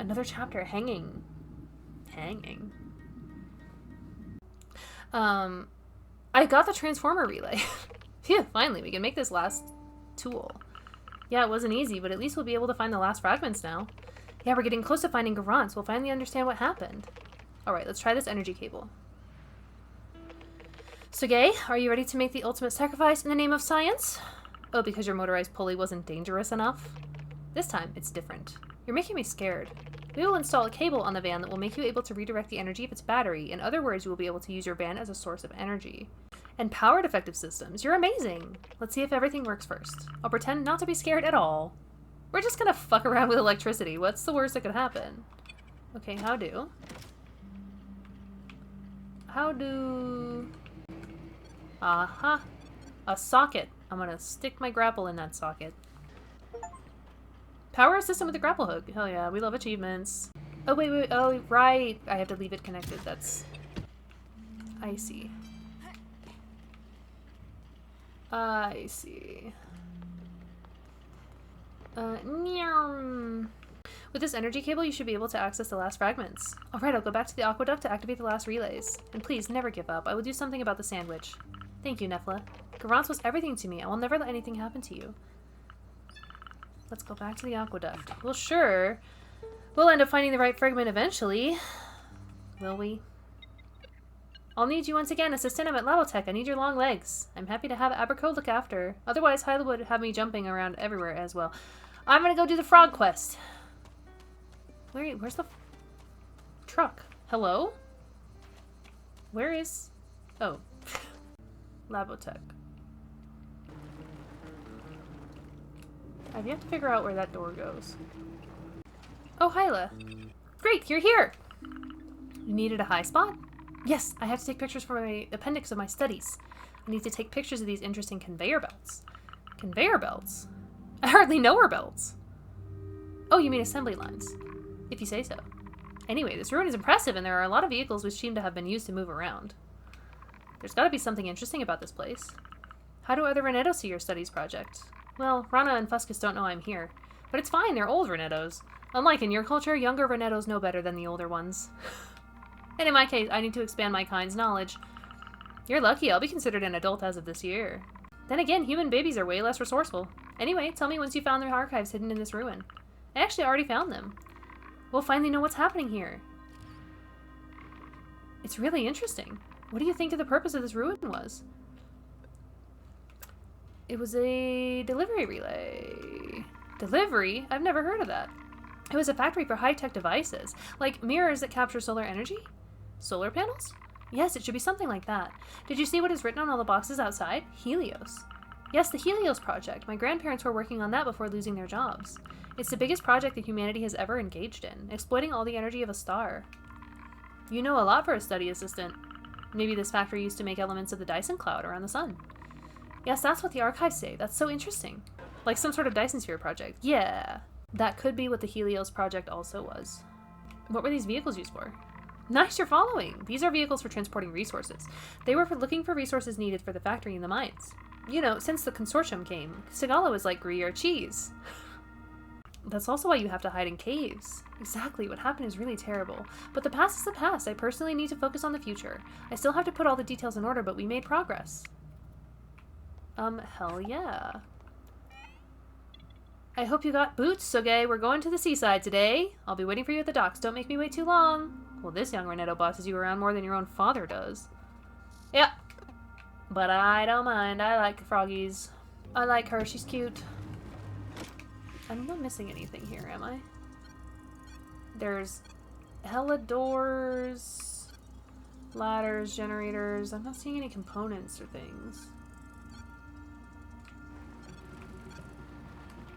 Another chapter. Hanging. I got the transformer relay. Phew, finally, we can make this last tool. Yeah, it wasn't easy, but at least we'll be able to find the last fragments now. Yeah, we're getting close to finding Caravan, so we'll finally understand what happened. Alright, let's try this energy cable. Sugei, are you ready to make the ultimate sacrifice in the name of science? Oh, because your motorized pulley wasn't dangerous enough? This time, it's different. You're making me scared. We will install a cable on the van that will make you able to redirect the energy of its battery. In other words, you will be able to use your van as a source of energy. And power defective systems. You're amazing. Let's see if everything works first. I'll pretend not to be scared at all. We're just gonna fuck around with electricity. What's the worst that could happen? Okay, how do? Aha. A socket. I'm gonna stick my grapple in that socket. Power a system with a grapple hook. Hell yeah, we love achievements. Oh, wait. Oh, right. I have to leave it connected. That's... I see. With this energy cable, you should be able to access the last fragments. Alright, I'll go back to the aqueduct to activate the last relays. And please, never give up. I will do something about the sandwich. Thank you, Nefla. Caravan was everything to me. I will never let anything happen to you. Let's go back to the aqueduct. Well, sure. We'll end up finding the right fragment eventually. Will we? I'll need you once again, assistant. I'm at Lavotech. I need your long legs. I'm happy to have Aberco look after. Otherwise, Hyla would have me jumping around everywhere as well. I'm gonna go do the frog quest. Where's the truck? Hello? Where is... Oh. Lavotech. I've yet to figure out where that door goes. Oh, Hyla. Great, you're here! You needed a high spot? Yes, I have to take pictures for my appendix of my studies. I need to take pictures of these interesting conveyor belts. Conveyor belts? I hardly know her belts. Oh, you mean assembly lines. If you say so. Anyway, this ruin is impressive, and there are a lot of vehicles which seem to have been used to move around. There's gotta be something interesting about this place. How do other Renettos see your studies project? Well, Rana and Fuscus don't know I'm here. But it's fine, they're old Renettos. Unlike in your culture, younger Renettos know better than the older ones. And in my case, I need to expand my kind's knowledge. You're lucky, I'll be considered an adult as of this year. Then again, human babies are way less resourceful. Anyway, tell me once you found their archives hidden in this ruin. I actually already found them. We'll finally know what's happening here. It's really interesting. What do you think the purpose of this ruin was? It was a delivery relay. Delivery? I've never heard of that. It was a factory for high-tech devices, like mirrors that capture solar energy? Solar panels? Yes, it should be something like that. Did you see what is written on all the boxes outside? Helios. Yes, the Helios project. My grandparents were working on that before losing their jobs. It's the biggest project that humanity has ever engaged in, exploiting all the energy of a star. You know a lot for a study assistant. Maybe this factory used to make elements of the Dyson cloud around the sun. Yes, that's what the archives say. That's so interesting. Like some sort of Dyson sphere project. Yeah. That could be what the Helios project also was. What were these vehicles used for? Nice, you're following! These are vehicles for transporting resources. They were for looking for resources needed for the factory in the mines. You know, since the consortium came, Sigala is like Gruyere cheese. That's also why you have to hide in caves. Exactly, what happened is really terrible. But the past is the past. I personally need to focus on the future. I still have to put all the details in order, but we made progress. Hell yeah. I hope you got boots, Sugei. We're going to the seaside today. I'll be waiting for you at the docks. Don't make me wait too long. Well, this young Renetto bosses you around more than your own father does. Yep. But I don't mind. I like froggies. I like her. She's cute. I'm not missing anything here, am I? There's hella doors, ladders, generators. I'm not seeing any components or things.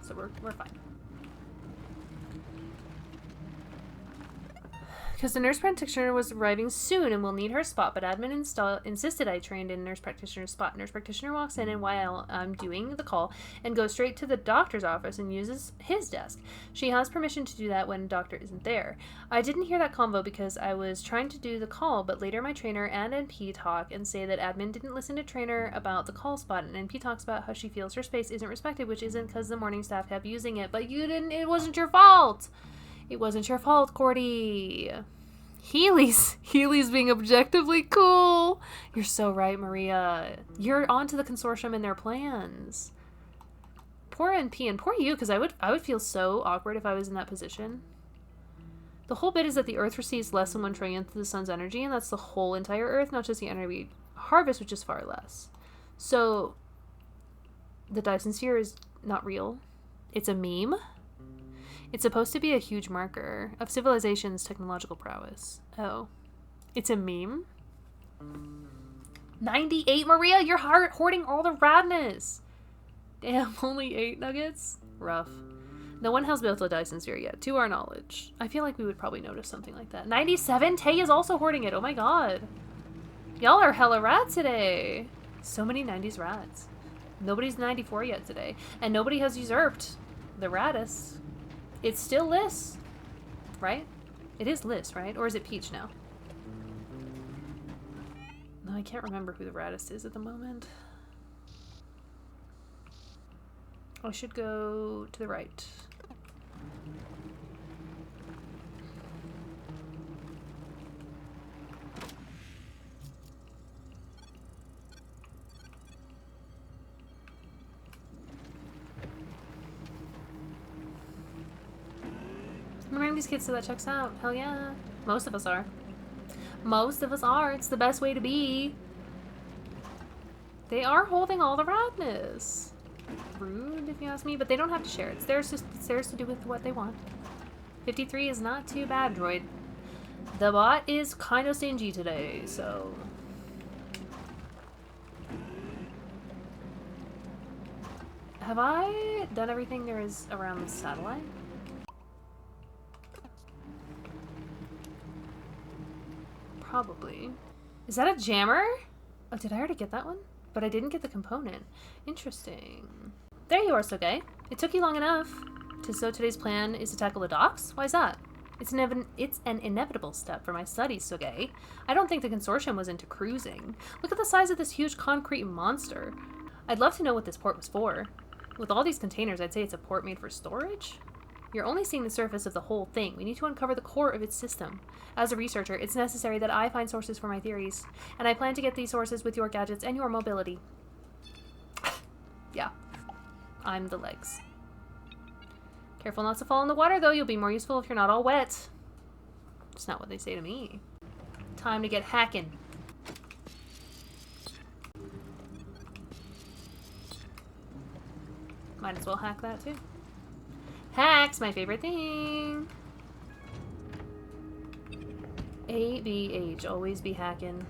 So we're fine. Because the nurse practitioner was arriving soon and will need her spot, but admin insisted I trained in nurse practitioner's spot. Nurse practitioner walks in and while I'm doing the call and goes straight to the doctor's office and uses his desk. She has permission to do that when doctor isn't there. I didn't hear that convo because I was trying to do the call, but later my trainer and NP talk and say that admin didn't listen to trainer about the call spot, and NP talks about how she feels her space isn't respected, which isn't because the morning staff kept using it, but you didn't, it wasn't your fault! It wasn't your fault, Cordy. Healy's being objectively cool. You're so right, Maria. You're onto the consortium and their plans. Poor NP, and poor you, because I would feel so awkward if I was in that position. The whole bit is that the Earth receives less than 1 trillionth of the sun's energy, and that's the whole entire Earth, not just the energy harvest, which is far less. So, the Dyson sphere is not real. It's a meme. It's supposed to be a huge marker of civilization's technological prowess. Oh. It's a meme? 98, Maria! You're hoarding all the radness! Damn, only 8 nuggets? Rough. No one has built a Dyson sphere yet, to our knowledge. I feel like we would probably notice something like that. 97? Tay is also hoarding it. Oh my god. Y'all are hella rad today. So many 90s rats. Nobody's 94 yet today. And nobody has usurped the Radis. It's still Liz, right? It is Liz, right? Or is it Peach now? No, I can't remember who the Radis is at the moment. I should go to the right. Remember these kids, so that checks out. Hell yeah. Most of us are. Most of us are. It's the best way to be. They are holding all the radness. Rude, if you ask me, but they don't have to share. It's theirs to do with what they want. 53 is not too bad, droid. The bot is kind of stingy today, so... Have I done everything there is around the satellite? Probably. Is that a jammer? Oh, did I already get that one? But I didn't get the component. Interesting. There you are, Soge. It took you long enough. So today's plan is to tackle the docks? Why is that? It's an inevitable step for my studies, Soge. I don't think the consortium was into cruising. Look at the size of this huge concrete monster. I'd love to know what this port was for. With all these containers, I'd say it's a port made for storage? You're only seeing the surface of the whole thing. We need to uncover the core of its system. As a researcher, it's necessary that I find sources for my theories, and I plan to get these sources with your gadgets and your mobility. Yeah. I'm the legs. Careful not to fall in the water, though. You'll be more useful if you're not all wet. It's not what they say to me. Time to get hacking. Might as well hack that, too. Hacks, my favorite thing. ABH, always be hacking.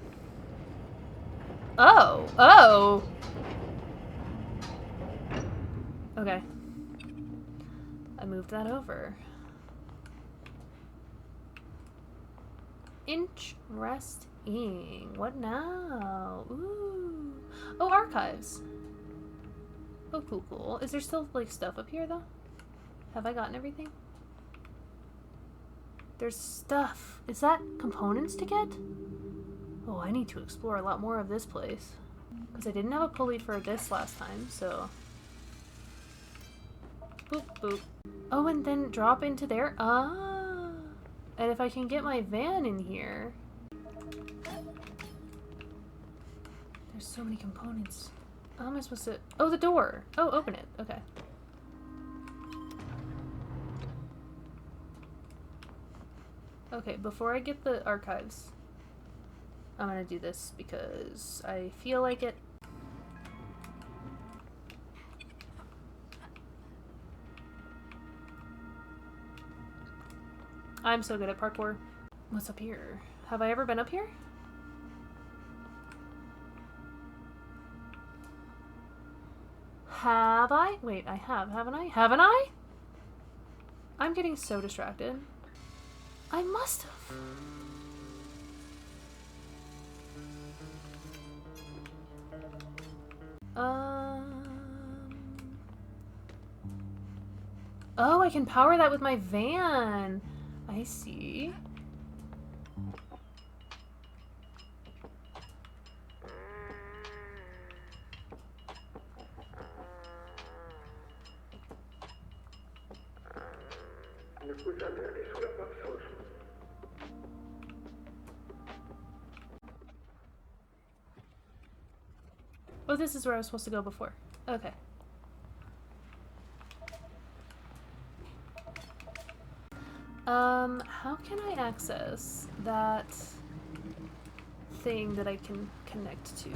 Oh, oh. Okay. I moved that over. Interesting. What now? Ooh. Oh, archives. Oh, cool, cool. Is there still, like, stuff up here, though? Have I gotten everything? There's stuff. Is that components to get? Oh, I need to explore a lot more of this place. Because I didn't have a pulley for this last time, so... Boop, boop. Oh, and then drop into there? Ah! And if I can get my van in here... There's so many components. How am I supposed to... Oh, the door! Oh, open it. Okay. Okay, before I get the archives, I'm gonna do this because I feel like it. I'm so good at parkour. What's up here? Have I ever been up here? Have I? Wait, I have, haven't I? Haven't I? I'm getting so distracted. I must have. Oh, I can power that with my van. I see. Oh, this is where I was supposed to go before. Okay. How can I access that thing that I can connect to?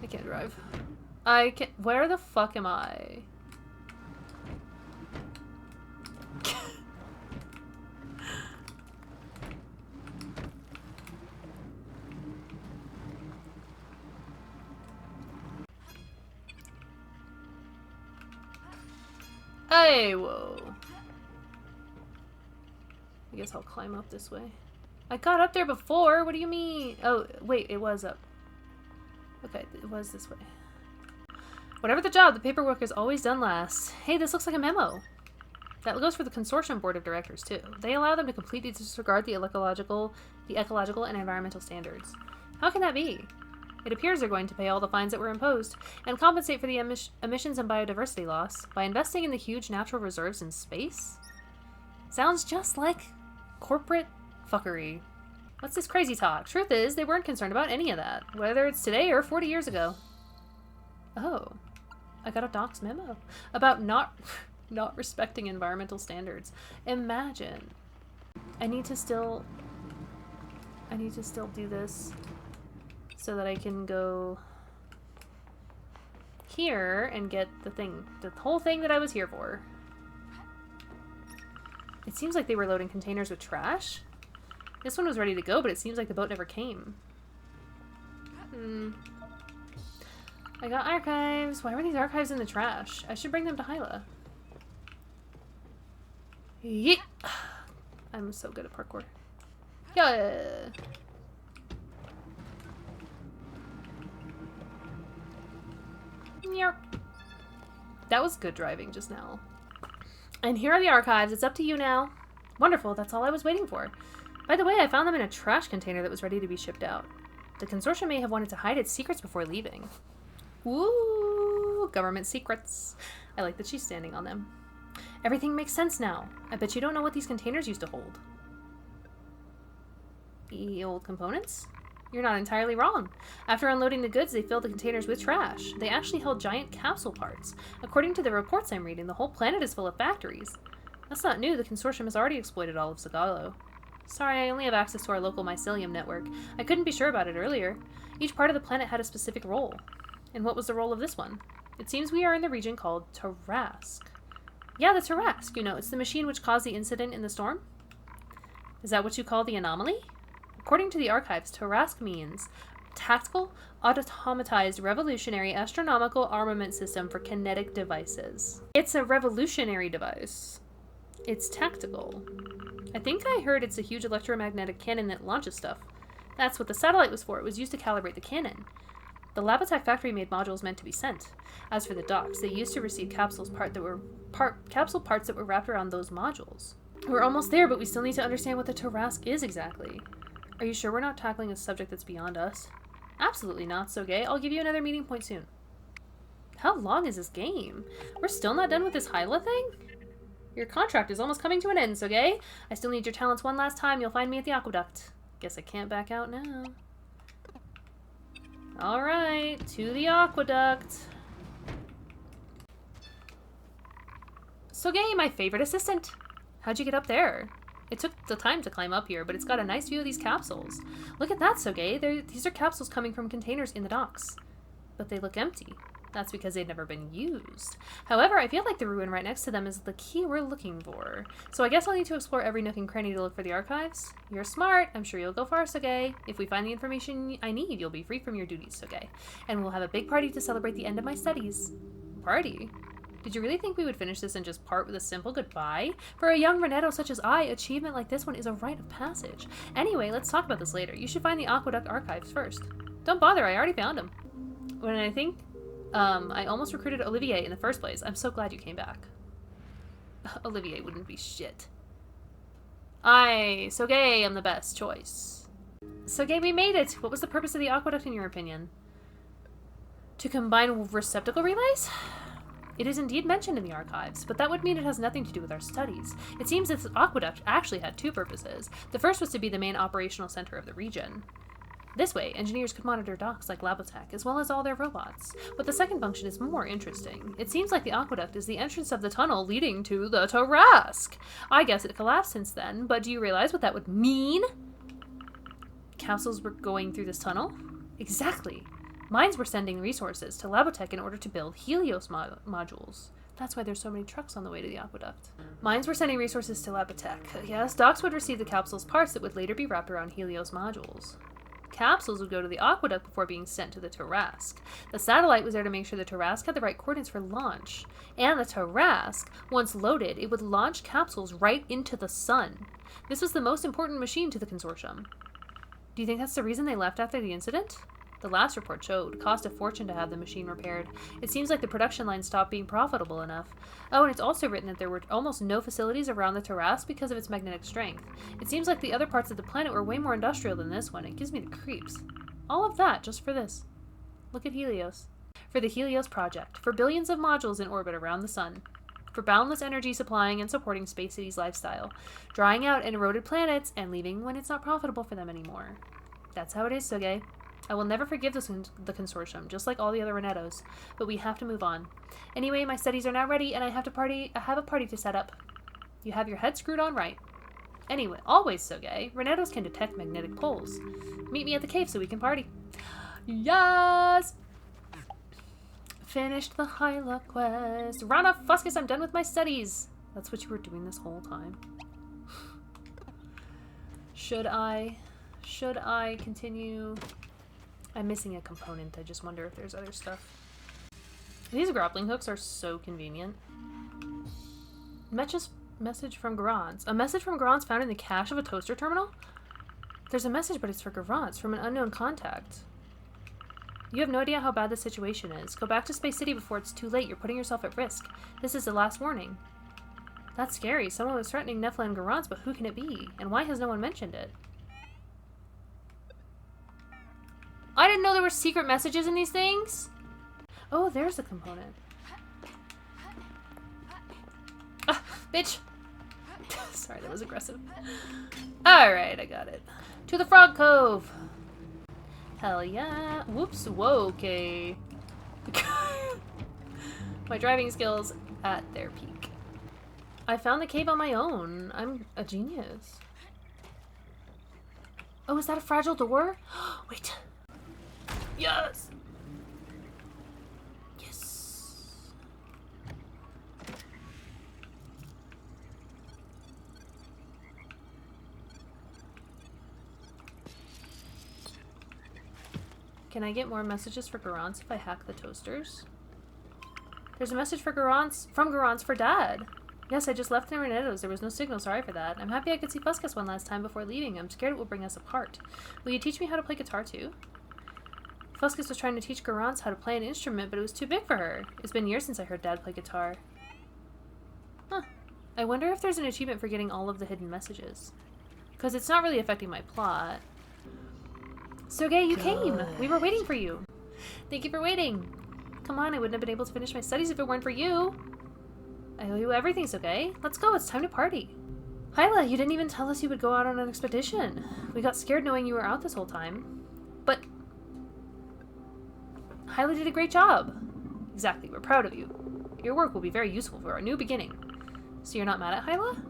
I can't drive. I can't. Where the fuck am I? Hey, whoa. I guess I'll climb up this way. I got up there before. What do you mean? Oh, wait, it was up. Okay, it was this way. Whatever the job, the paperwork is always done last. Hey, this looks like a memo. That goes for the consortium board of directors, too. They allow them to completely disregard the ecological and environmental standards. How can that be? It appears they're going to pay all the fines that were imposed and compensate for the emissions and biodiversity loss by investing in the huge natural reserves in space? Sounds just like corporate fuckery. What's this crazy talk? Truth is, they weren't concerned about any of that, whether it's today or 40 years ago. Oh, I got a doc's memo about not respecting environmental standards. Imagine. I need to still do this so that I can go here and get the whole thing that I was here for. It seems like they were loading containers with trash. This one was ready to go, but it seems like the boat never came. I got archives. Why were these archives in the trash? I should bring them to Hyla. Yeet! I'm so good at parkour. Yeah. That was good driving just now. And here are the archives. It's up to you now. Wonderful. That's all I was waiting for. By the way, I found them in a trash container that was ready to be shipped out. The consortium may have wanted to hide its secrets before leaving. Woo! Government secrets. I like that she's standing on them. Everything makes sense now. I bet you don't know what these containers used to hold. The old components? You're not entirely wrong. After unloading the goods, they filled the containers with trash. They actually held giant capsule parts. According to the reports I'm reading, the whole planet is full of factories. That's not new. The consortium has already exploited all of Zagalo. Sorry, I only have access to our local mycelium network. I couldn't be sure about it earlier. Each part of the planet had a specific role. And what was the role of this one? It seems we are in the region called Tarask. Yeah, the Tarask. You know, it's the machine which caused the incident in the storm. Is that what you call the anomaly? According to the archives, Tarask means Tactical Automatized Revolutionary Astronomical Armament System for Kinetic Devices. It's a revolutionary device. It's tactical. I think I heard it's a huge electromagnetic cannon that launches stuff. That's what the satellite was for. It was used to calibrate the cannon. The Labatak factory made modules meant to be sent. As for the docks, they used to receive capsule parts that were wrapped around those modules. We're almost there, but we still need to understand what the Tarask is exactly. Are you sure we're not tackling a subject that's beyond us? Absolutely not, Soge. I'll give you another meeting point soon. How long is this game? We're still not done with this Hyla thing? Your contract is almost coming to an end, Soge. I still need your talents one last time. You'll find me at the aqueduct. Guess I can't back out now. Alright, to the aqueduct. Soge, my favorite assistant. How'd you get up there? It took the time to climb up here, but it's got a nice view of these capsules. Look at that, Soge. These are capsules coming from containers in the docks. But they look empty. That's because they've never been used. However, I feel like the ruin right next to them is the key we're looking for. So I guess I'll need to explore every nook and cranny to look for the archives. You're smart. I'm sure you'll go far, Soge. If we find the information I need, you'll be free from your duties, Soge. And we'll have a big party to celebrate the end of my studies. Party? Did you really think we would finish this and just part with a simple goodbye? For a young Renetto such as I, achievement like this one is a rite of passage. Anyway, let's talk about this later. You should find the Aqueduct archives first. Don't bother, I already found them. When I think I almost recruited Olivier in the first place. I'm so glad you came back. Olivier wouldn't be shit. Soge, I'm the best choice. Soge, we made it! What was the purpose of the aqueduct in your opinion? To combine receptacle relays? It is indeed mentioned in the archives, but that would mean it has nothing to do with our studies. It seems this aqueduct actually had two purposes. The first was to be the main operational center of the region. This way, engineers could monitor docks like Labotech, as well as all their robots. But the second function is more interesting. It seems like the aqueduct is the entrance of the tunnel leading to the Tarask. I guess it collapsed since then, but do you realize what that would mean? Capsules were going through this tunnel? Exactly. Mines were sending resources to Labotech in order to build Helios modules. That's why there's so many trucks on the way to the aqueduct. Mines were sending resources to Labotech. Yes, docks would receive the capsule's parts that would later be wrapped around Helios modules. Capsules would go to the aqueduct before being sent to the Tarask. The satellite was there to make sure the Tarask had the right coordinates for launch. And the Tarask, once loaded, it would launch capsules right into the sun. This was the most important machine to the consortium. Do you think that's the reason they left after the incident? The last report showed. It cost a fortune to have the machine repaired. It seems like the production line stopped being profitable enough. Oh, and it's also written that there were almost no facilities around the Tarask because of its magnetic strength. It seems like the other parts of the planet were way more industrial than this one. It gives me the creeps. All of that just for this. Look at Helios. For the Helios project. For billions of modules in orbit around the sun. For boundless energy supplying and supporting Space City's lifestyle. Drying out and eroded planets and leaving when it's not profitable for them anymore. That's how it is, Soge. I will never forgive the consortium, just like all the other Renettos, but we have to move on. Anyway, my studies are now ready, and I have a party to set up. You have your head screwed on right. Anyway, always Soge, Renettos can detect magnetic poles. Meet me at the cave so we can party. Yes! Finished the Hyla quest. Rana Fuscus, I'm done with my studies. That's what you were doing this whole time. Should I continue? I'm missing a component. I just wonder if there's other stuff. These grappling hooks are so convenient. Message from Garance. A message from Garance found in the cache of a toaster terminal? There's a message, but it's for Garance from an unknown contact. You have no idea how bad the situation is. Go back to Space City before it's too late. You're putting yourself at risk. This is the last warning. That's scary. Someone was threatening Nefla and Garance, but who can it be? And why has no one mentioned it? I didn't know there were secret messages in these things. Oh, there's the component. Ah, bitch. Sorry, that was aggressive. Alright, I got it. To the Frog Cove. Hell yeah. Whoops. Whoa, okay. My driving skills at their peak. I found the cave on my own. I'm a genius. Oh, is that a fragile door? Wait. Yes! Yes! Can I get more messages for Garance if I hack the toasters? There's a message for Garance, from Garance for Dad. Yes, I just left the Renettos. There was no signal. Sorry for that. I'm happy I could see Fuscus one last time before leaving. I'm scared it will bring us apart. Will you teach me how to play guitar too? Fuscus was trying to teach Garance how to play an instrument, but it was too big for her. It's been years since I heard Dad play guitar. Huh. I wonder if there's an achievement for getting all of the hidden messages. Because it's not really affecting my plot. Soge, you came! We were waiting for you! Thank you for waiting! Come on, I wouldn't have been able to finish my studies if it weren't for you! I owe you everything, Soge. Let's go, it's time to party! Hyla, you didn't even tell us you would go out on an expedition. We got scared knowing you were out this whole time. But Hyla did a great job. Exactly, we're proud of you. Your work will be very useful for our new beginning. So you're not mad at Hyla?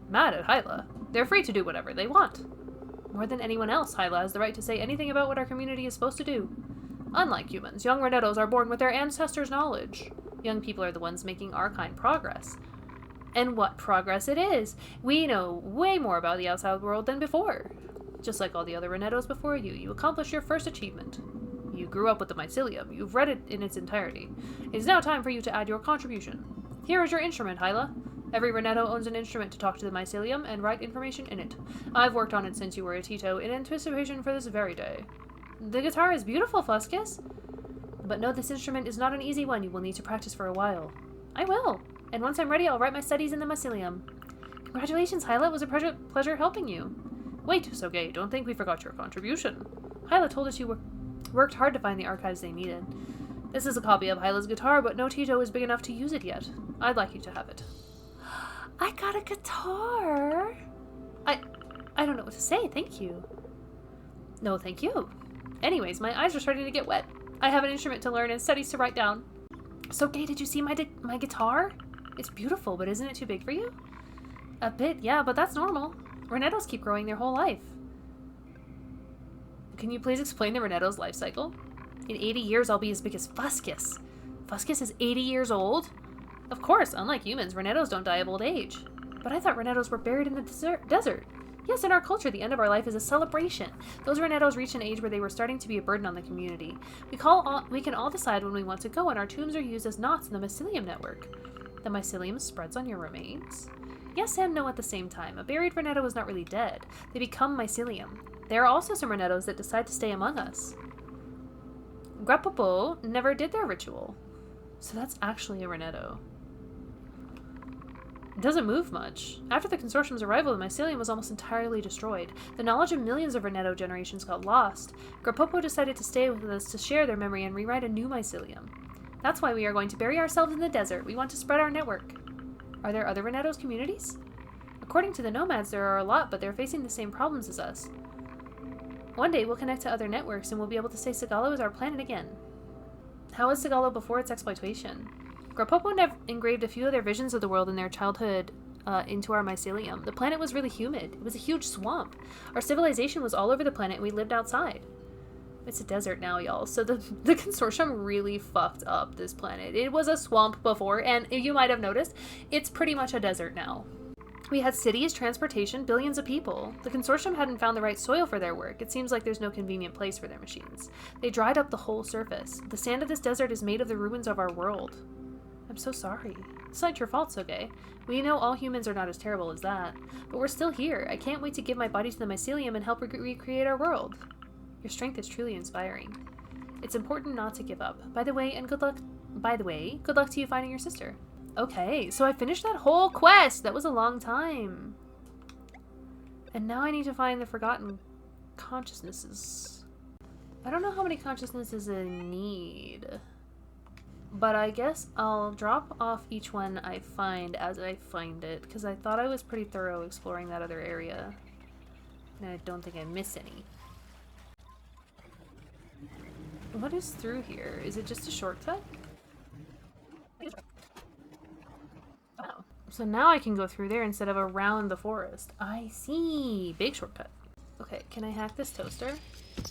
Mad at Hyla? They're free to do whatever they want. More than anyone else, Hyla has the right to say anything about what our community is supposed to do. Unlike humans, young Renettos are born with their ancestors' knowledge. Young people are the ones making our kind progress. And what progress it is! We know way more about the outside world than before. Just like all the other Renettos before you, you accomplished your first achievement. You grew up with the mycelium. You've read it in its entirety. It is now time for you to add your contribution. Here is your instrument, Hyla. Every Renetto owns an instrument to talk to the mycelium and write information in it. I've worked on it since you were a Tito in anticipation for this very day. The guitar is beautiful, Fuscus. But no, this instrument is not an easy one. You will need to practice for a while. I will. And once I'm ready, I'll write my studies in the mycelium. Congratulations, Hyla. It was a pleasure helping you. Wait, Soge, don't think we forgot your contribution. Hyla told us you worked hard to find the archives they needed. This is a copy of Hyla's guitar, but no Tito is big enough to use it yet. I'd like you to have it. I got a guitar! I don't know what to say, thank you. No, thank you. Anyways, my eyes are starting to get wet. I have an instrument to learn and studies to write down. So, Gay, did you see my guitar? It's beautiful, but isn't it too big for you? A bit, yeah, but that's normal. Renettos keep growing their whole life. Can you please explain the Renetto's life cycle? In 80 years, I'll be as big as Fuscus. Fuscus is 80 years old? Of course, unlike humans, Renettos don't die of old age. But I thought Renettos were buried in the desert. Yes, in our culture, the end of our life is a celebration. Those Renettos reach an age where they were starting to be a burden on the community. We can all decide when we want to go, and our tombs are used as knots in the mycelium network. The mycelium spreads on your remains? Yes and no at the same time. A buried Renetto is not really dead. They become mycelium. There are also some Renettos that decide to stay among us. Grappopo never did their ritual. So that's actually a Renetto. It doesn't move much. After the consortium's arrival, the mycelium was almost entirely destroyed. The knowledge of millions of Renetto generations got lost. Grappopo decided to stay with us to share their memory and rewrite a new mycelium. That's why we are going to bury ourselves in the desert. We want to spread our network. Are there other Renetto's communities? According to the nomads, there are a lot, but they're facing the same problems as us. One day, we'll connect to other networks and we'll be able to say Sigalo is our planet again. How was Sigalo before its exploitation? Grappopo engraved a few of their visions of the world in their childhood into our mycelium. The planet was really humid. It was a huge swamp. Our civilization was all over the planet and we lived outside. It's a desert now, y'all. So the consortium really fucked up this planet. It was a swamp before, and you might have noticed, it's pretty much a desert now. We had cities, transportation, billions of people. The consortium hadn't found the right soil for their work. It seems like there's no convenient place for their machines. They dried up the whole surface. The sand of this desert is made of the ruins of our world. I'm so sorry. It's not your fault, Soge. We know all humans are not as terrible as that. But we're still here. I can't wait to give my body to the mycelium and help recreate our world. Your strength is truly inspiring. It's important not to give up. By the way, good luck to you finding your sister. Okay, so I finished that whole quest. That was a long time. And now I need to find the forgotten consciousnesses. I don't know how many consciousnesses I need. But I guess I'll drop off each one I find as I find it, because I thought I was pretty thorough exploring that other area. And I don't think I missed any. What is through here? Is it just a shortcut? Oh. So now I can go through there instead of around the forest. I see. Big shortcut. Okay, can I hack this toaster? I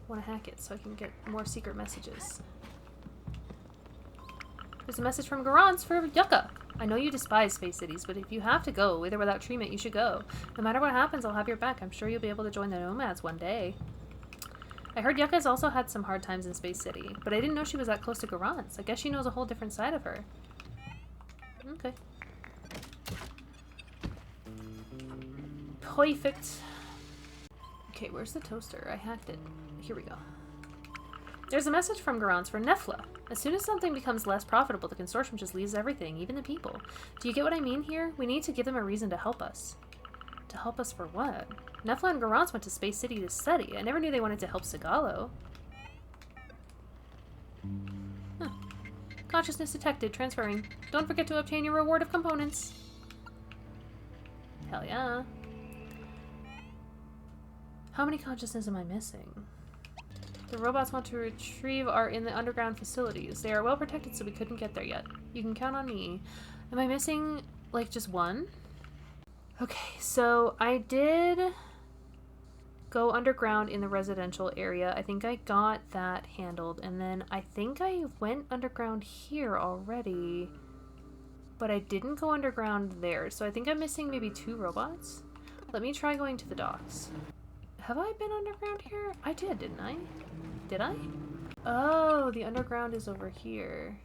want to hack it so I can get more secret messages. There's a message from Garance for Yucca. I know you despise space cities, but if you have to go, with or without treatment, you should go. No matter what happens, I'll have your back. I'm sure you'll be able to join the nomads one day. I heard Yucca's also had some hard times in Space City, but I didn't know she was that close to Garance. I guess she knows a whole different side of her. Okay. Perfect. Okay, where's the toaster? I hacked it. Here we go. There's a message from Garance for Nefla. As soon as something becomes less profitable, the consortium just leaves everything, even the people. Do you get what I mean here? We need to give them a reason to help us. To help us for what? Nefla and Garance went to Space City to study. I never knew they wanted to help Sigalo. Huh. Consciousness detected. Transferring. Don't forget to obtain your reward of components. Hell yeah. How many consciousness am I missing? The robots want to retrieve are in the underground facilities. They are well protected, so we couldn't get there yet. You can count on me. Am I missing, like, just one? Okay, so I did go underground in the residential area. I think I got that handled, and then I think I went underground here already, but I didn't go underground there, so I think I'm missing maybe 2 robots. Let me try going to the docks. Have I been underground here? I did, didn't I? Did I? Oh, the underground is over here.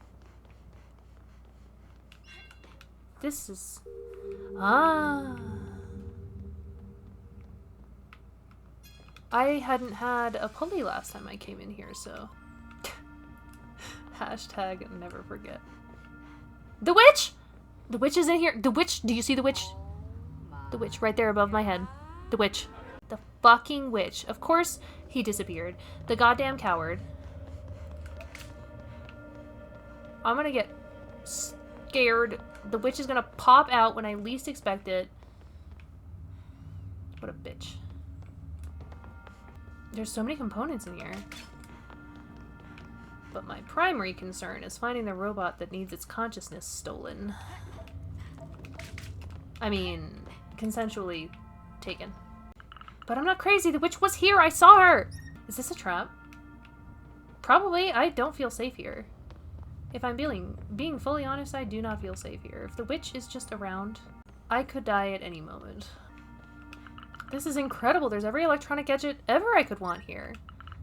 This is... Ah. I hadn't had a pulley last time I came in here, so... Hashtag never forget. The witch! The witch is in here. The witch! Do you see the witch? The witch right there above my head. The witch. The fucking witch. Of course he disappeared. The goddamn coward. I'm gonna get scared. The witch is gonna pop out when I least expect it. What a bitch. There's so many components in here. But my primary concern is finding the robot that needs its consciousness stolen. I mean, consensually taken. But I'm not crazy. The witch was here. I saw her. Is this a trap? Probably. I don't feel safe here. If I'm being fully honest, I do not feel safe here. If the witch is just around, I could die at any moment. This is incredible. There's every electronic gadget ever I could want here.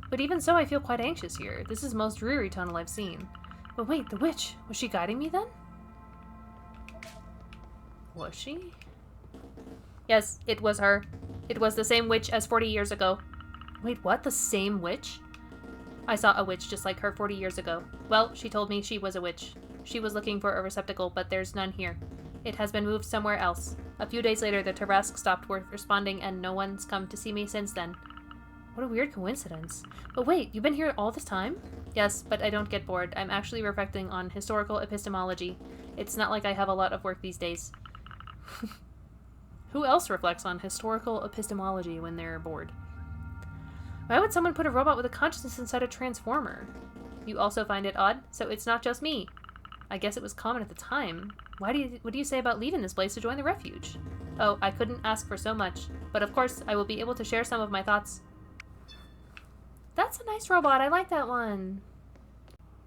But even so, I feel quite anxious here. This is the most dreary tunnel I've seen. But wait, the witch. Was she guiding me then? Was she? Yes, it was her. It was the same witch as 40 years ago. Wait, what? The same witch? I saw a witch just like her 40 years ago. Well, she told me she was a witch. She was looking for a receptacle, but there's none here. It has been moved somewhere else. A few days later, the Tarrasque stopped responding, and no one's come to see me since then. What a weird coincidence. But wait, you've been here all this time? Yes, but I don't get bored. I'm actually reflecting on historical epistemology. It's not like I have a lot of work these days. Who else reflects on historical epistemology when they're bored? Why would someone put a robot with a consciousness inside a transformer? You also find it odd, so it's not just me. I guess it was common at the time. What do you say about leaving this place to join the refuge? Oh, I couldn't ask for so much. But of course, I will be able to share some of my thoughts. That's a nice robot. I like that one.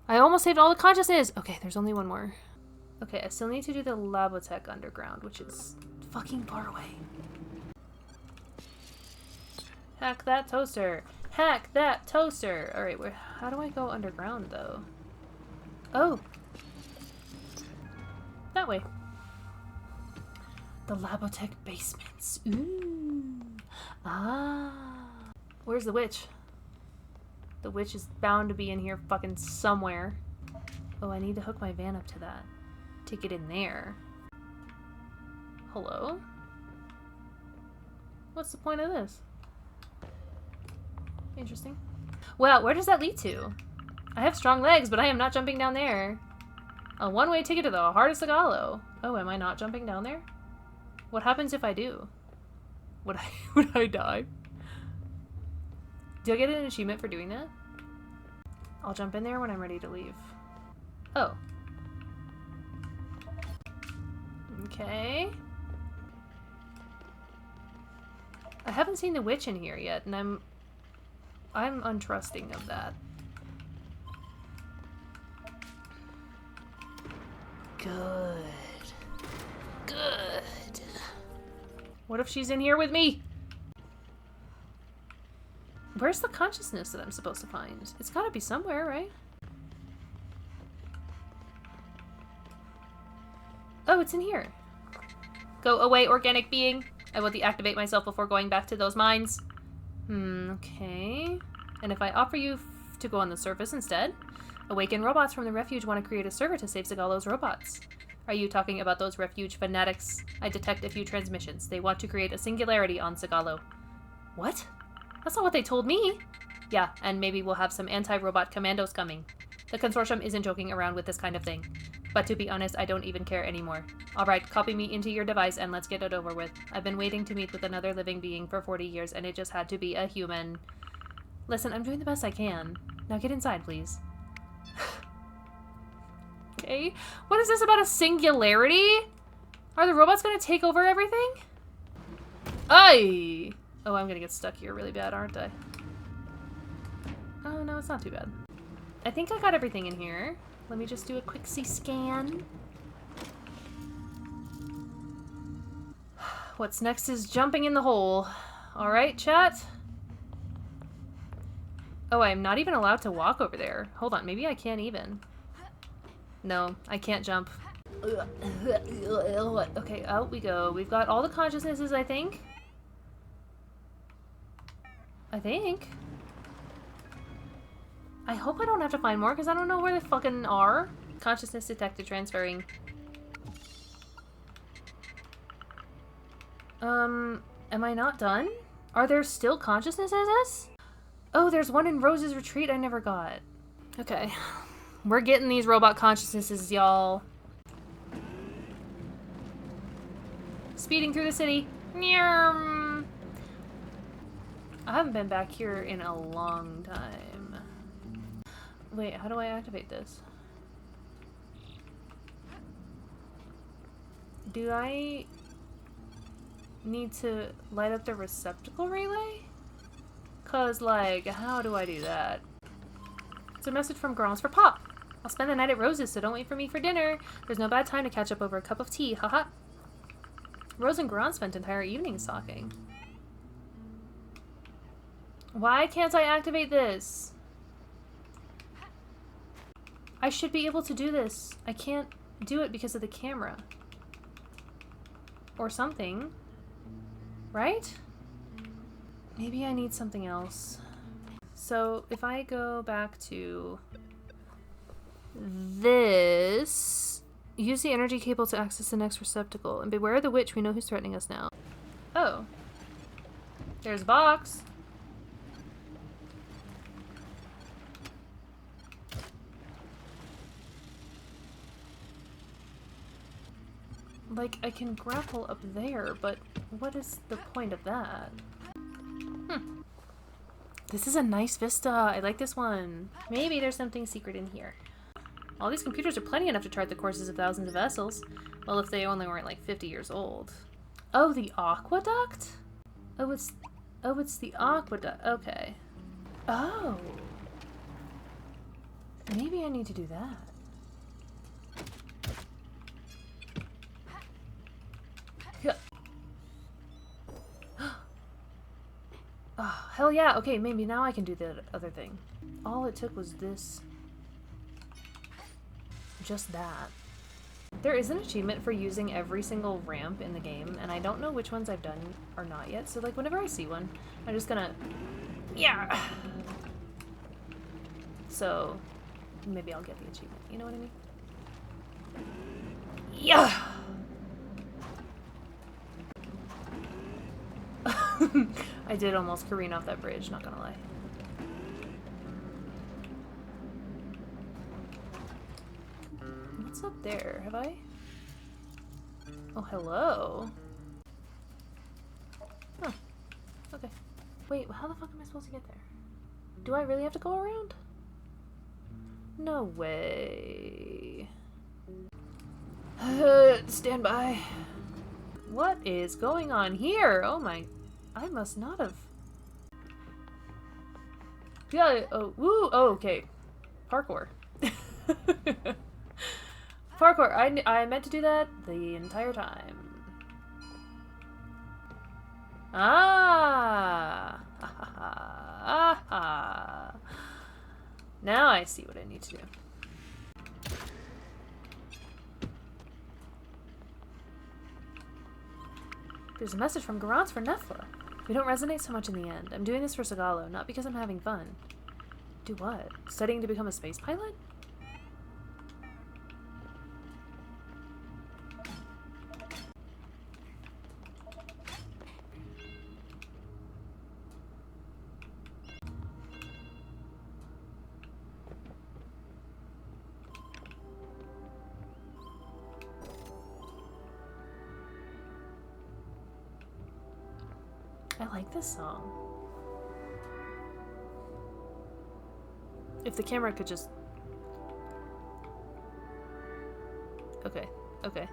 I almost saved all the consciousness. Okay, there's only one more. Okay, I still need to do the Labotech underground, which is fucking far away. Hack that toaster. Hack that toaster. All right, how do I go underground though? Oh. That way. The Labotech basements. Ooh. Ah. Where's the witch? The witch is bound to be in here fucking somewhere. Oh, I need to hook my van up to that. Take it in there. Hello? What's the point of this? Interesting. Well, where does that lead to? I have strong legs, but I am not jumping down there. A one-way ticket to the heart of Sagalo. Oh, am I not jumping down there? What happens if I do? Would I die? Do I get an achievement for doing that? I'll jump in there when I'm ready to leave. Oh. Okay. I haven't seen the witch in here yet, and I'm untrusting of that. Good. Good. What if she's in here with me? Where's the consciousness that I'm supposed to find? It's gotta be somewhere, right? Oh, it's in here. Go away, organic being. I will deactivate myself before going back to those mines. Okay. And if I offer you to go on the surface instead? Awakened robots from the refuge want to create a server to save Sagalo's robots. Are you talking about those refuge fanatics? I detect a few transmissions. They want to create a singularity on Sagalo. What? That's not what they told me. Yeah, and maybe we'll have some anti-robot commandos coming. The consortium isn't joking around with this kind of thing. But to be honest, I don't even care anymore. Alright, copy me into your device and let's get it over with. I've been waiting to meet with another living being for 40 years and it just had to be a human. Listen, I'm doing the best I can. Now get inside, please. Okay. What is this about a singularity? Are the robots gonna take over everything? Aye! Oh, I'm gonna get stuck here really bad, aren't I? Oh, no, it's not too bad. I think I got everything in here. Let me just do a quick scan. What's next is jumping in the hole. Alright, chat. Oh, I'm not even allowed to walk over there. Hold on, maybe I can't even. No, I can't jump. Okay, out we go. We've got all the consciousnesses, I think. I hope I don't have to find more, because I don't know where they fucking are. Consciousness detected, transferring. Am I not done? Are there still consciousnesses? Oh, there's one in Rose's retreat I never got. Okay. We're getting these robot consciousnesses, y'all. Speeding through the city. I haven't been back here in a long time. Wait, how do I activate this? Do I need to light up the receptacle relay? Cause, like, how do I do that? It's a message from Girls for Pop. I'll spend the night at Rose's, so don't wait for me for dinner. There's no bad time to catch up over a cup of tea, haha. Rose and Gron spent entire evenings talking. Why can't I activate this? I should be able to do this. I can't do it because of the camera. Or something. Right? Maybe I need something else. So if I go back to this, use the energy cable to access the next receptacle, and beware of the witch. We know who's threatening us now. Oh. There's a box. Like, I can grapple up there, but what is the point of that? This is a nice vista. I like this one. Maybe there's something secret in here. All these computers are plenty enough to chart the courses of thousands of vessels. Well, if they only weren't like 50 years old. Oh, the aqueduct? Oh, it's the aqueduct. Okay. Oh. Maybe I need to do that. Oh, hell yeah. Okay, maybe now I can do the other thing. All it took was this. Just that. There is an achievement for using every single ramp in the game, and I don't know which ones I've done or not yet, so like whenever I see one, I'm just gonna... Yeah! So, maybe I'll get the achievement, you know what I mean? Yeah! I did almost careen off that bridge, not gonna lie. What's up there? Have I? Oh, hello. Huh. Okay. Wait, how the fuck am I supposed to get there? Do I really have to go around? No way. Stand by. What is going on here? Oh my... I must not have... Yeah, oh, woo, oh, okay. Parkour. Parkour. I meant to do that the entire time. Ah! Ah! Now I see what I need to do. There's a message from Garance for Nefla. We don't resonate so much in the end. I'm doing this for Sagalo, not because I'm having fun. Do what? Studying to become a space pilot? I like this song. If the camera could just... Okay, okay.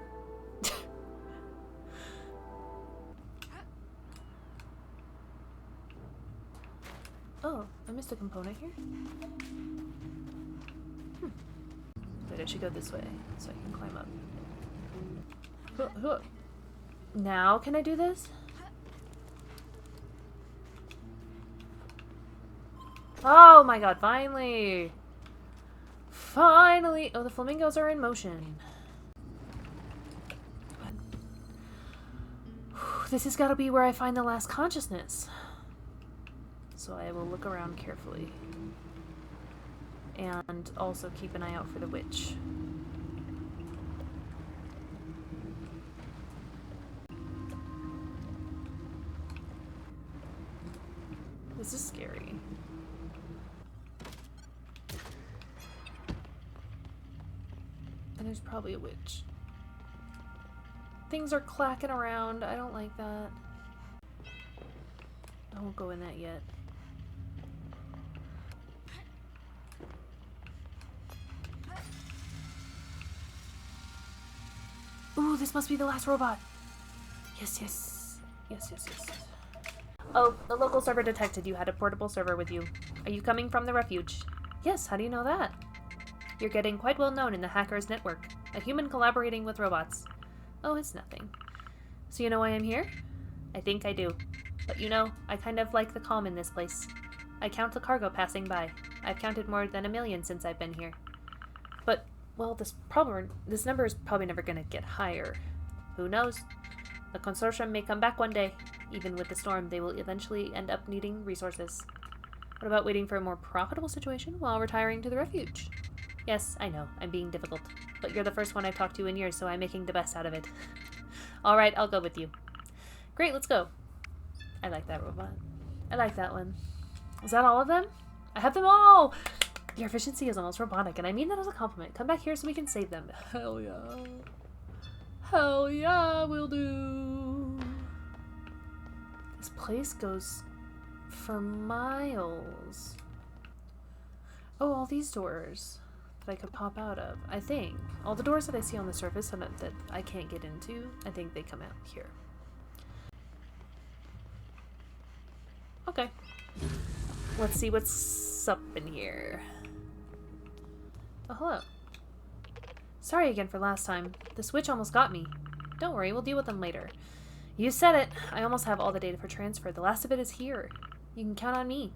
Oh, I missed a component here? Wait, I should go this way so I can climb up. Now can I do this? Oh my god, finally! Finally! Oh, the flamingos are in motion. This has got to be where I find the last consciousness. So I will look around carefully. And also keep an eye out for the witch. This is scary. There's probably a witch. Things are clacking around. I don't like that. I won't go in that yet. Ooh, this must be the last robot. Yes, yes. Yes, yes, yes. Oh, the local server detected you had a portable server with you. Are you coming from the refuge? Yes, how do you know that? You're getting quite well known in the hackers network. A human collaborating with robots. Oh, it's nothing. So you know why I'm here? I think I do. But you know, I kind of like the calm in this place. I count the cargo passing by. I've counted more than 1 million since I've been here. But, well, this number is probably never going to get higher. Who knows? The consortium may come back one day. Even with the storm, they will eventually end up needing resources. What about waiting for a more profitable situation while retiring to the refuge? Yes, I know, I'm being difficult. But you're the first one I've talked to in years, so I'm making the best out of it. Alright, I'll go with you. Great, let's go. I like that robot. I like that one. Is that all of them? I have them all! Your efficiency is almost robotic, and I mean that as a compliment. Come back here so we can save them. Hell yeah. Hell yeah, we'll do. This place goes for miles. Oh, all these doors that I could pop out of. I think all the doors that I see on the surface and that I can't get into, I think they come out here. Okay. Let's see what's up in here. Oh, hello. Sorry again for last time. The switch almost got me. Don't worry, we'll deal with them later. You said it. I almost have all the data for transfer. The last of it is here. You can count on me.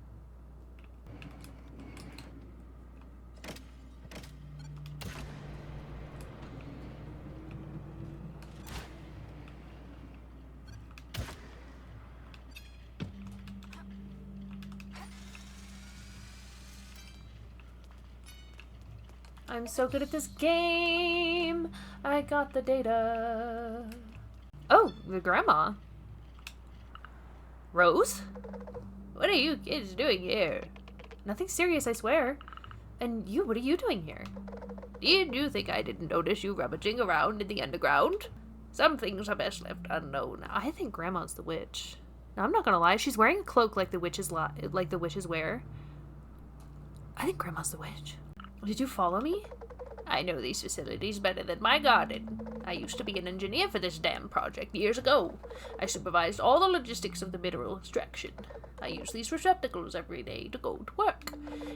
I'm so good at this game. I got the data. Oh, the grandma. Rose? What are you kids doing here? Nothing serious, I swear. And you, what are you doing here? Did you think I didn't notice you rummaging around in the underground? Some things are best left unknown. I think Grandma's the witch. Now, I'm not gonna lie, she's wearing a cloak like the witches wear. I think Grandma's the witch. Did you follow me? I know these facilities better than my garden. I used to be an engineer for this damn project years ago. I supervised all the logistics of the mineral extraction. I use these receptacles every day to go to work.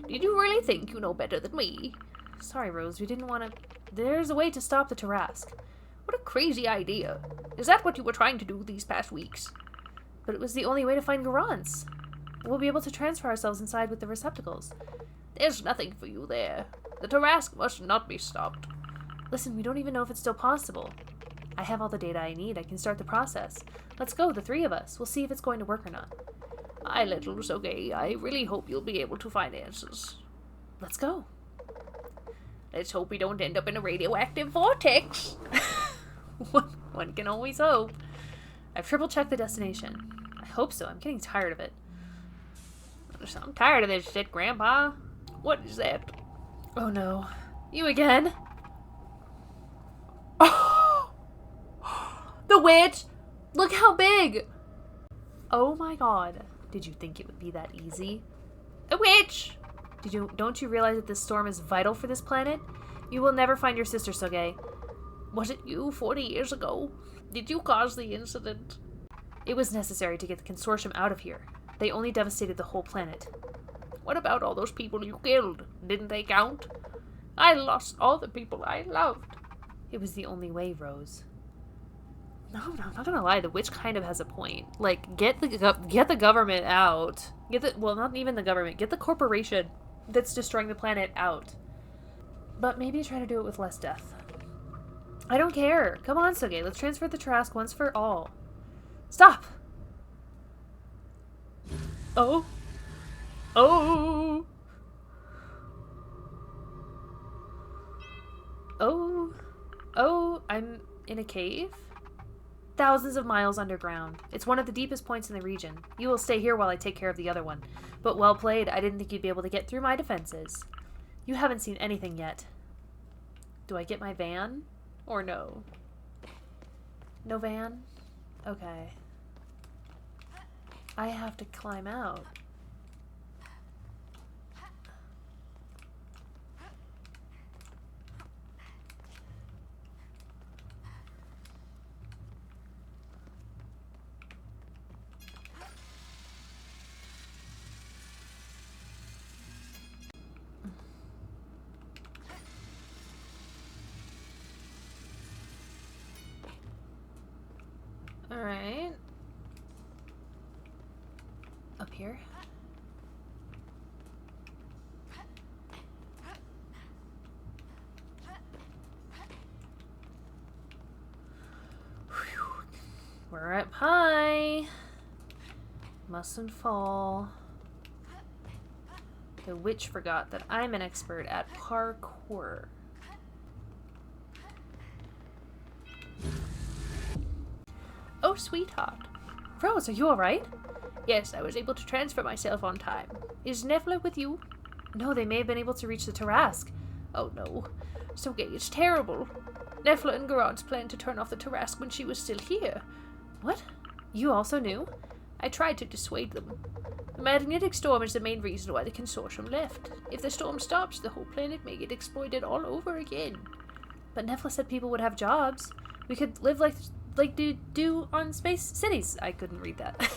Did you really think you know better than me? Sorry, Rose, we didn't want to... There's a way to stop the Tarask. What a crazy idea. Is that what you were trying to do these past weeks? But it was the only way to find Garance. We'll be able to transfer ourselves inside with the receptacles. There's nothing for you there. The Tarask must not be stopped. Listen, we don't even know if it's still possible. I have all the data I need. I can start the process. Let's go, the three of us. We'll see if it's going to work or not. My little Soge, I really hope you'll be able to find answers. Let's go. Let's hope we don't end up in a radioactive vortex. One can always hope. I've triple-checked the destination. I hope so. I'm getting tired of it. I'm tired of this shit, Grandpa. What is that? Oh no. You again? Oh! The witch! Look how big! Oh my god. Did you think it would be that easy? A witch! Don't you realize that this storm is vital for this planet? You will never find your sister, Soge. Was it you 40 years ago? Did you cause the incident? It was necessary to get the consortium out of here. They only devastated the whole planet. What about all those people you killed? Didn't they count? I lost all the people I loved. It was the only way, Rose. No, I'm not gonna lie. The witch kind of has a point. Like, get the government out. Well, not even the government. Get the corporation that's destroying the planet out. But maybe try to do it with less death. I don't care. Come on, Soge. Let's transfer the Trask once for all. Stop! Oh. Oh. Oh. Oh, I'm in a cave? Thousands of miles underground. It's one of the deepest points in the region. You will stay here while I take care of the other one. But well played. I didn't think you'd be able to get through my defenses. You haven't seen anything yet. Do I get my van? Or no? No van? Okay. I have to climb out. Alright. Up here. Whew. We're up high. Mustn't fall. The witch forgot that I'm an expert at parkour. Oh, sweetheart. Rose, are you alright? Yes, I was able to transfer myself on time. Is Nefla with you? No, they may have been able to reach the Tarask. Oh no. So gay, it's terrible. Nefla and Garant's planned to turn off the Tarask when she was still here. What? You also knew? I tried to dissuade them. The magnetic storm is the main reason why the consortium left. If the storm stops, the whole planet may get exploited all over again. But Nefla said people would have jobs. We could live like do on space cities. I couldn't read that.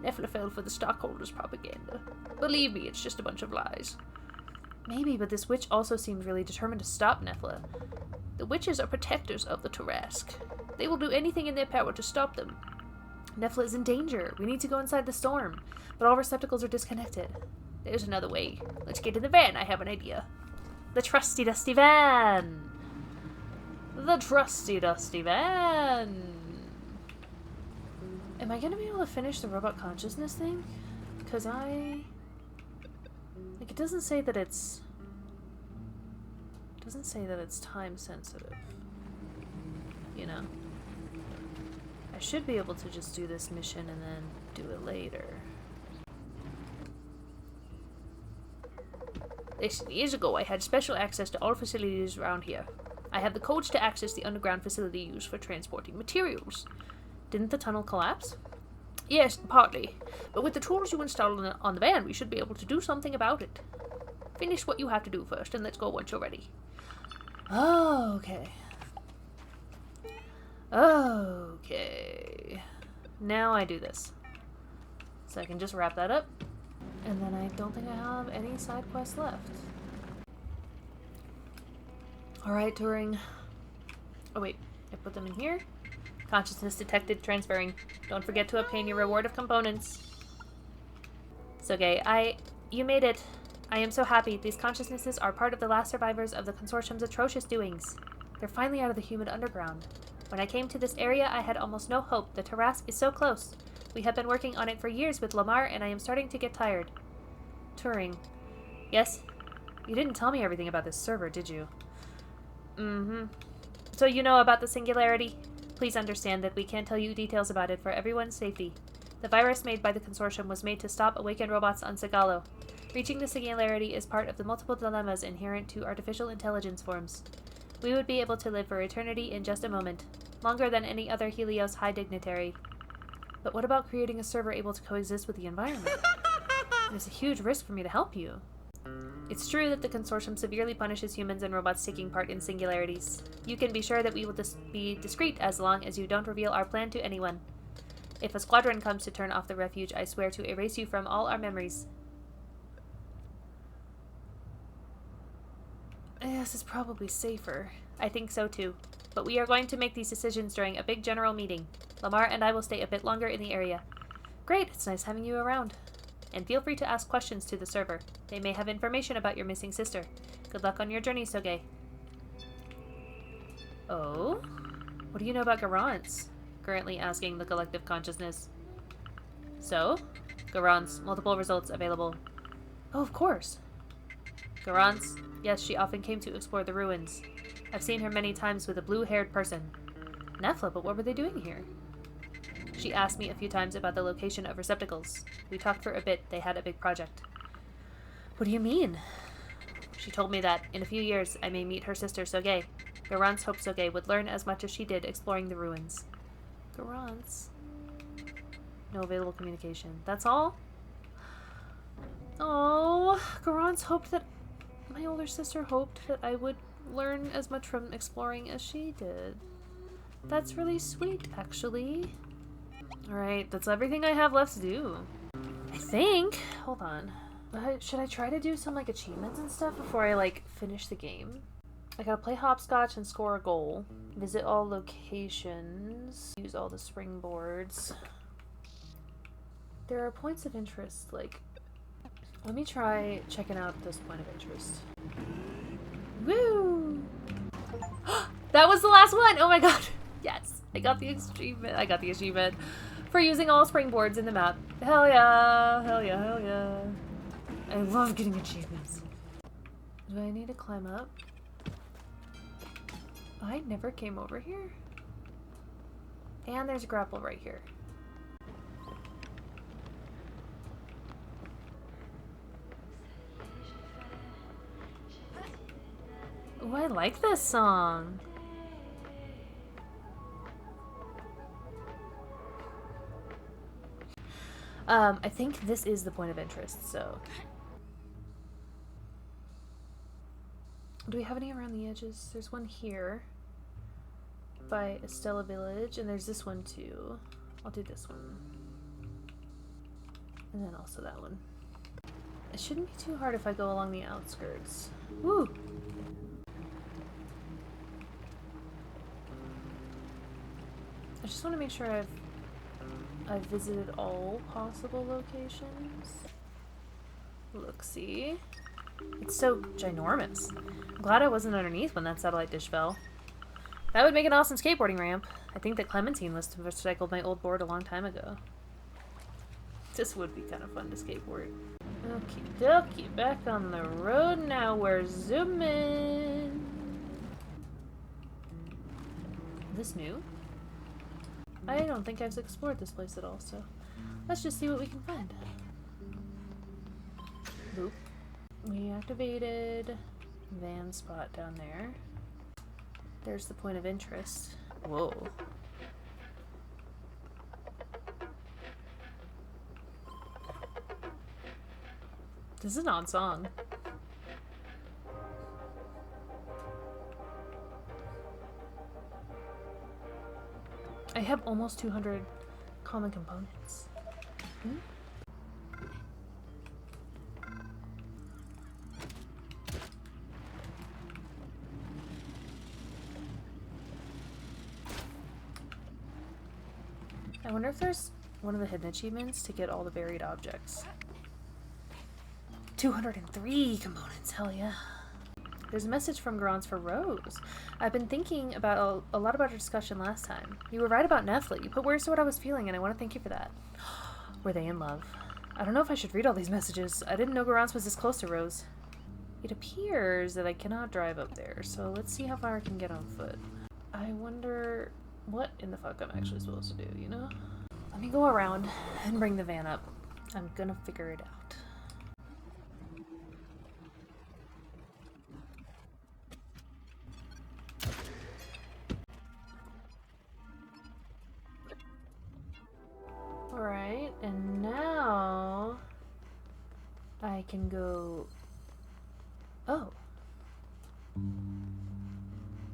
Nefla fell for the stockholders' propaganda. Believe me, it's just a bunch of lies. Maybe, but this witch also seemed really determined to stop Nefla. The witches are protectors of the Tarask. They will do anything in their power to stop them. Nefla is in danger. We need to go inside the storm, but all receptacles are disconnected. There's another way. Let's get in the van. I have an idea. The trusty dusty van! The trusty dusty van! Am I gonna be able to finish the robot consciousness thing? Because like, it doesn't say that it's... It doesn't say that it's time sensitive. You know? I should be able to just do this mission and then do it later. Listen, years ago I had special access to all facilities around here. I have the codes to access the underground facility used for transporting materials. Didn't the tunnel collapse? Yes, partly. But with the tools you installed on the van, we should be able to do something about it. Finish what you have to do first, and let's go once you're ready. Oh, okay. Okay. Now I do this. So I can just wrap that up. And then I don't think I have any side quests left. Alright, Turing. Oh wait, I put them in here. Consciousness detected, transferring. Don't forget to obtain your reward of components. Soge, you made it. I am so happy. These consciousnesses are part of the last survivors of the consortium's atrocious doings. They're finally out of the humid underground. When I came to this area, I had almost no hope. The Tarask is so close. We have been working on it for years with Lamar, and I am starting to get tired. Turing. Yes? You didn't tell me everything about this server, did you? Mm-hmm. So you know about the singularity? Please understand that we can't tell you details about it for everyone's safety. The virus made by the consortium was made to stop awakened robots on Sagalo. Reaching the singularity is part of the multiple dilemmas inherent to artificial intelligence forms. We would be able to live for eternity in just a moment, longer than any other Helios high dignitary. But what about creating a server able to coexist with the environment? There's a huge risk for me to help you. It's true that the consortium severely punishes humans and robots taking part in singularities. You can be sure that we will be discreet as long as you don't reveal our plan to anyone. If a squadron comes to turn off the refuge, I swear to erase you from all our memories. This is probably safer. I think so too. But we are going to make these decisions during a big general meeting. Lamar and I will stay a bit longer in the area. Great, it's nice having you around. And feel free to ask questions to the server. They may have information about your missing sister. Good luck on your journey, Soge. Oh? What do you know about Garance? Currently asking the collective consciousness. So? Garance, multiple results available. Oh, of course. Garance, yes, she often came to explore the ruins. I've seen her many times with a blue-haired person. Nefla, but what were they doing here? She asked me a few times about the location of receptacles. We talked for a bit. They had a big project. What do you mean? She told me that in a few years I may meet her sister Soge. Garance hoped Soge would learn as much as she did exploring the ruins. Garance? No available communication. That's all? Oh, Garance hoped that... My older sister hoped that I would learn as much from exploring as she did. That's really sweet, actually. Alright, that's everything I have left to do. I think. Hold on. Should I try to do some, like, achievements and stuff before I, like, finish the game? I gotta play hopscotch and score a goal. Visit all locations. Use all the springboards. There are points of interest, like... Let me try checking out this point of interest. Woo! That was the last one! Oh my god! Yes! I got the achievement. I got the achievement for using all springboards in the map. Hell yeah! Hell yeah, hell yeah. I love getting achievements. Do I need to climb up? I never came over here. And there's a grapple right here. Oh, I like this song. I think this is the point of interest, so... Do we have any around the edges? There's one here by Estella Village, and there's this one too. I'll do this one. And then also that one. It shouldn't be too hard if I go along the outskirts. Woo! I just want to make sure I've visited all possible locations. Look-see. It's so ginormous. I'm glad I wasn't underneath when that satellite dish fell. That would make an awesome skateboarding ramp. I think that Clementine must have recycled my old board a long time ago. This would be kind of fun to skateboard. Okie dokie, back on the road now. We're zooming. This new? I don't think I've explored this place at all, so let's just see what we can find. Boop. We activated van spot down there. There's the point of interest. Whoa. This is an odd song. I have almost 200 common components. Hmm? I wonder if there's one of the hidden achievements to get all the buried objects. 203 components, hell yeah. There's a message from Garance for Rose. I've been thinking about a lot about our discussion last time. You were right about Nephilim. You put words to what I was feeling, and I want to thank you for that. Were they in love? I don't know if I should read all these messages. I didn't know Garance was this close to Rose. It appears that I cannot drive up there, so let's see how far I can get on foot. I wonder what in the fuck I'm actually supposed to do, you know? Let me go around and bring the van up. I'm gonna figure it out. Alright, and now I can go... Oh.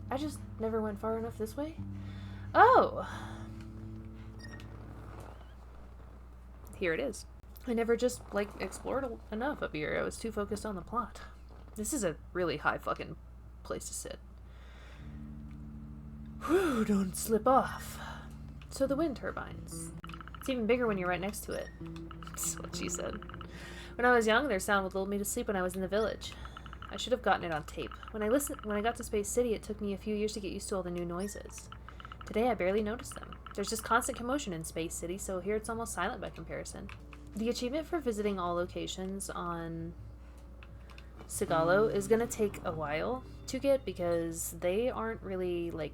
I just never went far enough this way? Oh! Here it is. I never just, like, explored enough up here. I was too focused on the plot. This is a really high fucking place to sit. Whew, don't slip off. So the wind turbines. It's even bigger when you're right next to it. That's what she said. When I was young, their sound would lull me to sleep when I was in the village. I should have gotten it on tape. When I got to Space City, it took me a few years to get used to all the new noises. Today, I barely noticed them. There's just constant commotion in Space City, so here it's almost silent by comparison. The achievement for visiting all locations on Sigalo is gonna take a while to get because they aren't really, like,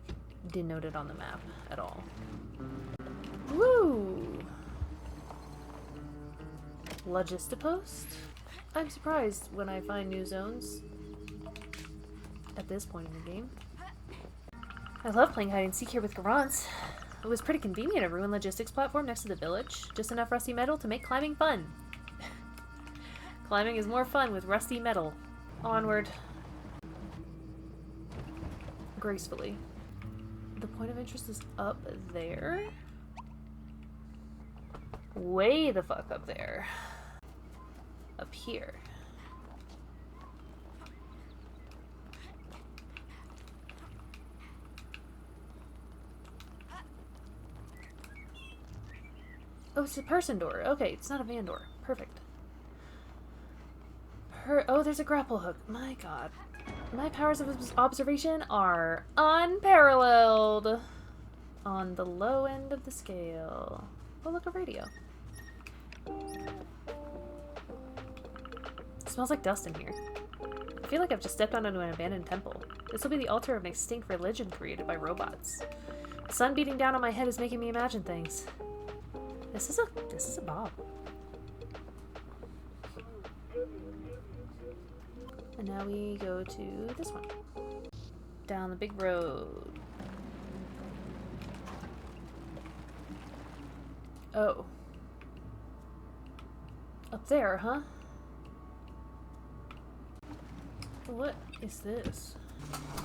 denoted on the map at all. Woo! Logistipost? I'm surprised when I find new zones. at this point in the game. I love playing hide and seek here with Garance. It was pretty convenient, a ruined logistics platform next to the village. Just enough rusty metal to make climbing fun. Climbing is more fun with rusty metal. Onward. Gracefully. The point of interest is up there. Way the fuck up there. Up here. Oh, it's a person door. Okay, it's not a van door. Perfect. Oh, there's a grapple hook. My god. My powers of observation are unparalleled. On the low end of the scale. Oh, look, a radio. It smells like dust in here. I feel like I've just stepped onto an abandoned temple. This will be the altar of an extinct religion created by robots. The sun beating down on my head is making me imagine things. This is a Bob. And now we go to this one. Down the big road. Oh. Up there, huh? What is this?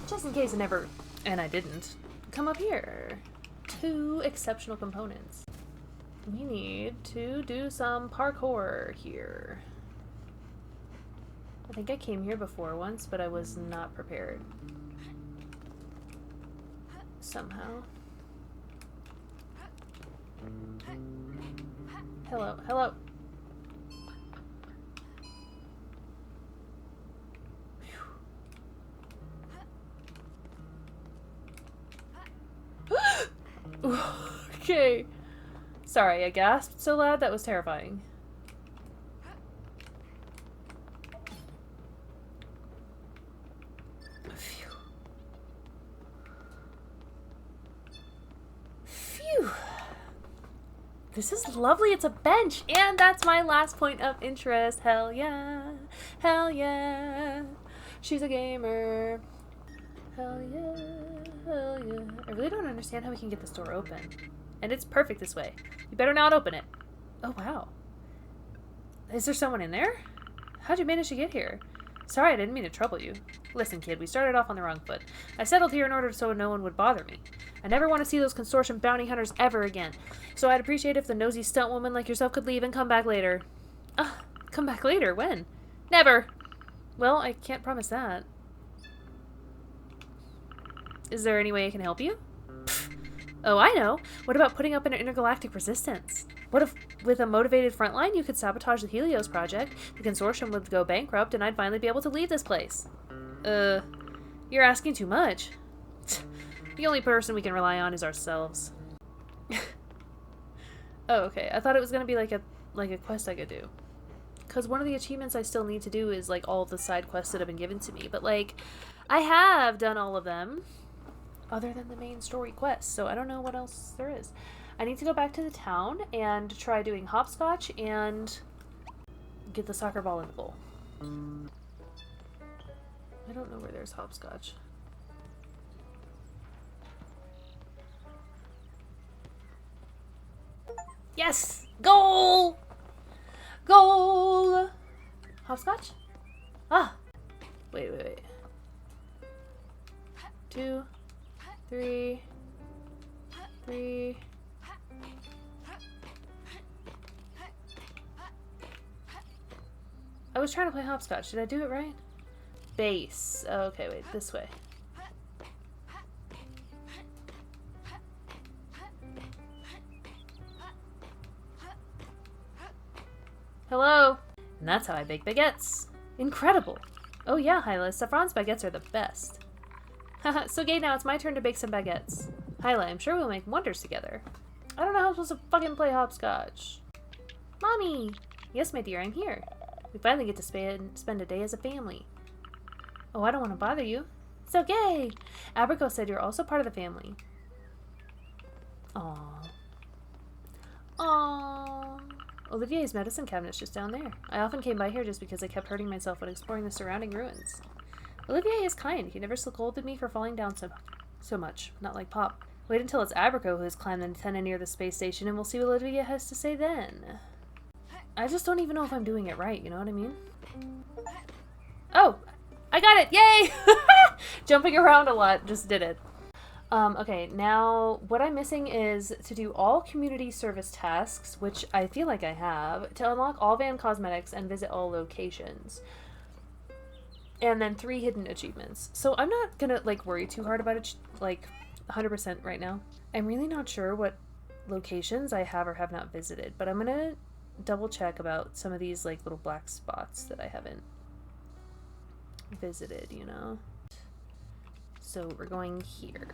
Just in case I never, and I didn't, come up here. 2 exceptional components. We need to do some parkour here. I think I came here before once, but I was not prepared. Somehow. Hello, hello. Okay. Sorry, I gasped so loud that was terrifying. Phew. Phew. This is lovely. It's a bench. And that's my last point of interest. Hell yeah. Hell yeah. She's a gamer. Hell yeah. Hell yeah. I really don't understand how we can get this door open. And it's perfect this way. You better not open it. Oh, wow. Is there someone in there? How'd you manage to get here? Sorry, I didn't mean to trouble you. Listen, kid, we started off on the wrong foot. I settled here in order so no one would bother me. I never want to see those consortium bounty hunters ever again. So I'd appreciate if the nosy stunt woman like yourself could leave and come back later. Come back later? When? Never! Well, I can't promise that. Is there any way I can help you? Oh, I know. What about putting up an intergalactic resistance? What if, with a motivated frontline, you could sabotage the Helios project, the consortium would go bankrupt, and I'd finally be able to leave this place? You're asking too much. The only person we can rely on is ourselves. Oh, okay. I thought it was gonna be like a quest I could do. Because one of the achievements I still need to do is, like, all of the side quests that have been given to me. But, like, I have done all of them. Other than the main story quest, so I don't know what else there is. I need to go back to the town and try doing hopscotch and get the soccer ball in the bowl. I don't know where there's hopscotch. Yes! Goal! Goal! Hopscotch? Ah! Wait. 2, 3. I was trying to play hopscotch. Did I do it right? Base. Okay, wait. This way. Hello! And that's how I bake baguettes. Incredible! Oh yeah, Hyla. Saffron's baguettes are the best. Haha, so gay now, it's my turn to bake some baguettes. Hyla, I'm sure we'll make wonders together. I don't know how I'm supposed to fucking play hopscotch. Mommy! Yes, my dear, I'm here. We finally get to spend a day as a family. Oh, I don't want to bother you. It's okay! Abrico said you're also part of the family. Aww. Aww. Olivier's medicine cabinet's just down there. I often came by here just because I kept hurting myself when exploring the surrounding ruins. Olivier is kind. He never scolded me for falling down so much. Not like Pop. Wait until it's Abrico who has climbed the antenna near the space station, and we'll see what Olivier has to say then. I just don't even know if I'm doing it right, you know what I mean? Oh! I got it! Yay! Jumping around a lot, just did it. Okay, now what I'm missing is to do all community service tasks, which I feel like I have, to unlock all van cosmetics and visit all locations. And then 3 hidden achievements. So I'm not gonna, like, worry too hard about it, like, 100% right now. I'm really not sure what locations I have or have not visited, but I'm gonna double check about some of these, like, little black spots that I haven't visited, you know? So we're going here.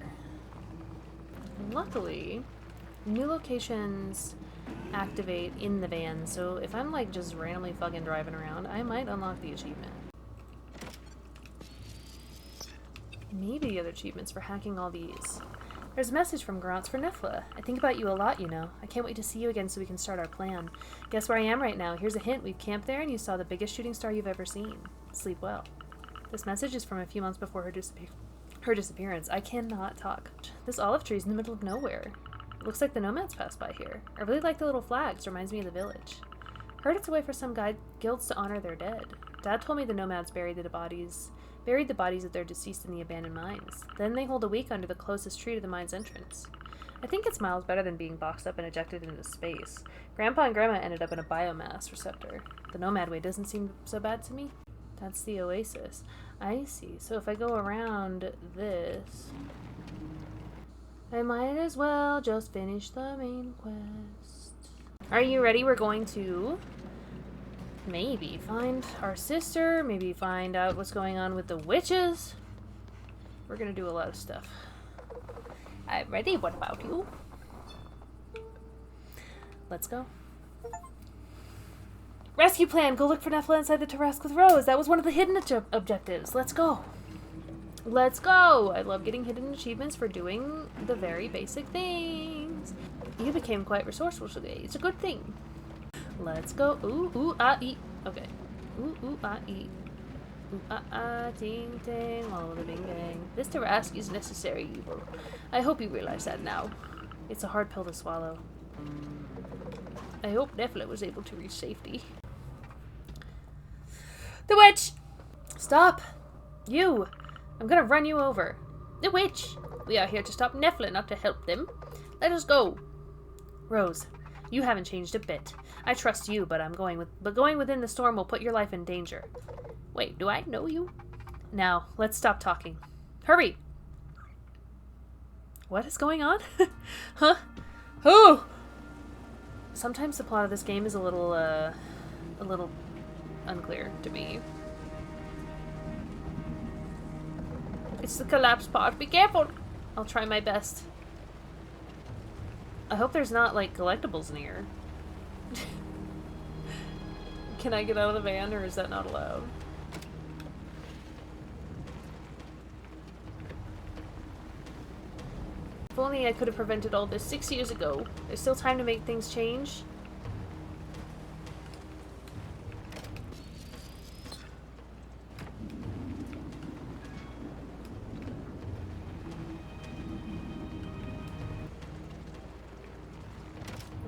Luckily, new locations activate in the van, so if I'm like just randomly fucking driving around, I might unlock the achievement. Maybe the other achievements for hacking all these. There's a message from Garance for Nefla. I think about you a lot, you know. I can't wait to see you again so we can start our plan. Guess where I am right now? Here's a hint. We've camped there and you saw the biggest shooting star you've ever seen. Sleep well. This message is from a few months before her disappearance. I cannot talk. This olive tree's in the middle of nowhere. Looks like the nomads passed by here. I really like the little flags. Reminds me of the village. Heard it's a way for some guilds to honor their dead. Dad told me the nomads buried the bodies of their deceased in the abandoned mines. Then they hold a week under the closest tree to the mine's entrance. I think it's miles better than being boxed up and ejected into space. Grandpa and Grandma ended up in a biomass receptor. The nomad way doesn't seem so bad to me. That's the oasis. I see. So if I go around this, I might as well just finish the main quest. Are you ready? We're going to maybe find our sister, maybe find out what's going on with the witches. We're gonna do a lot of stuff. I'm ready. What about you? Let's go. Rescue plan! Go look for Nefla inside the Tarrasque with Rose. That was one of the hidden objectives. Let's go. Let's go! I love getting hidden achievements for doing the very basic things. You became quite resourceful today. It's a good thing. Let's go. Ooh, ooh, ah, ee. Okay. Ooh, ooh, ah, ee. Ooh, ah, ah, ding, ding, all the bing, bang. This Tarrasque is necessary evil. I hope you realize that now. It's a hard pill to swallow. I hope Nefla was able to reach safety. The witch! Stop! You! I'm gonna run you over. The witch! We are here to stop Nefla, not to help them. Let us go. Rose, you haven't changed a bit. I trust you, but going within the storm will put your life in danger. Wait, do I know you? Now, let's stop talking. Hurry! What is going on? Huh? Oh! Sometimes the plot of this game is a little unclear to me. It's the collapse part. Be careful! I'll try my best. I hope there's not, like, collectibles near. Can I get out of the van, or is that not allowed? If only I could have prevented all this 6 years ago. There's still time to make things change.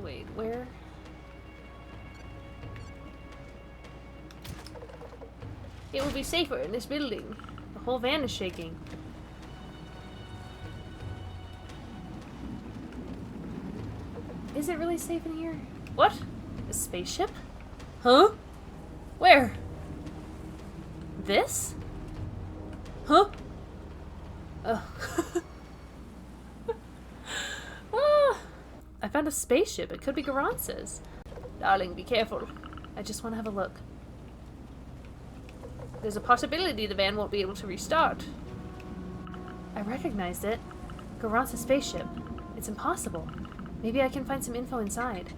Wait, where? It will be safer in this building. The whole van is shaking. Is it really safe in here? What? A spaceship? Huh? Where? This? Huh? Oh. Ah, I found a spaceship. It could be Garance's. Darling, be careful. I just want to have a look. There's a possibility the van won't be able to restart. I recognized it. Garance's spaceship. It's impossible. Maybe I can find some info inside.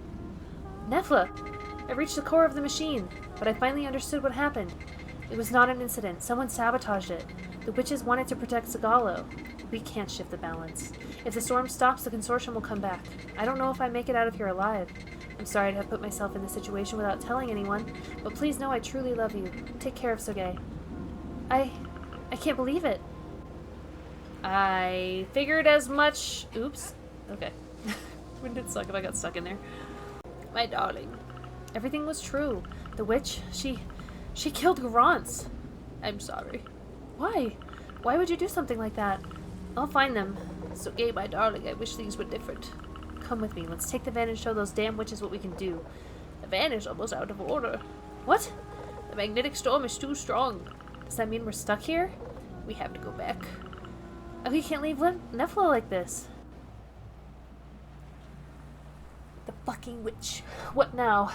Nefla! I reached the core of the machine, but I finally understood what happened. It was not an incident. Someone sabotaged it. The witches wanted to protect Zagallo. We can't shift the balance. If the storm stops, the consortium will come back. I don't know if I make it out of here alive. I'm sorry to have put myself in this situation without telling anyone, but please know I truly love you. Take care of Sergei. I I can't believe it. I figured as much. Oops. Okay. Wouldn't it suck if I got stuck in there? My darling. Everything was true. The witch, she killed Garance. I'm sorry. Why? Why would you do something like that? I'll find them. So gay, my darling, I wish things were different. Come with me. Let's take the van and show those damn witches what we can do. The van is almost out of order. What? The magnetic storm is too strong. Does that mean we're stuck here? We have to go back. We can't leave Nefla like this. The fucking witch. What now?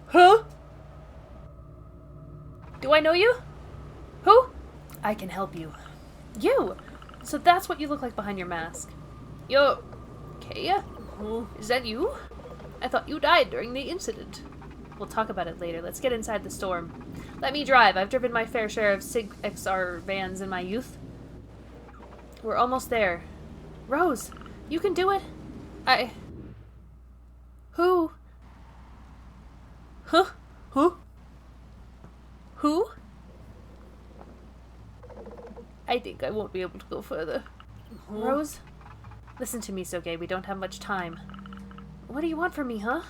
Huh? Do I know you? Who? I can help you. You? So that's what you look like behind your mask. Yo, Kaya? Is that you? I thought you died during the incident. We'll talk about it later. Let's get inside the storm. Let me drive. I've driven my fair share of Sig XR vans in my youth. We're almost there. Rose, you can do it. Who? Huh? Who? Who? I think I won't be able to go further. Rose? Listen to me, Soge. We don't have much time. What do you want from me, huh?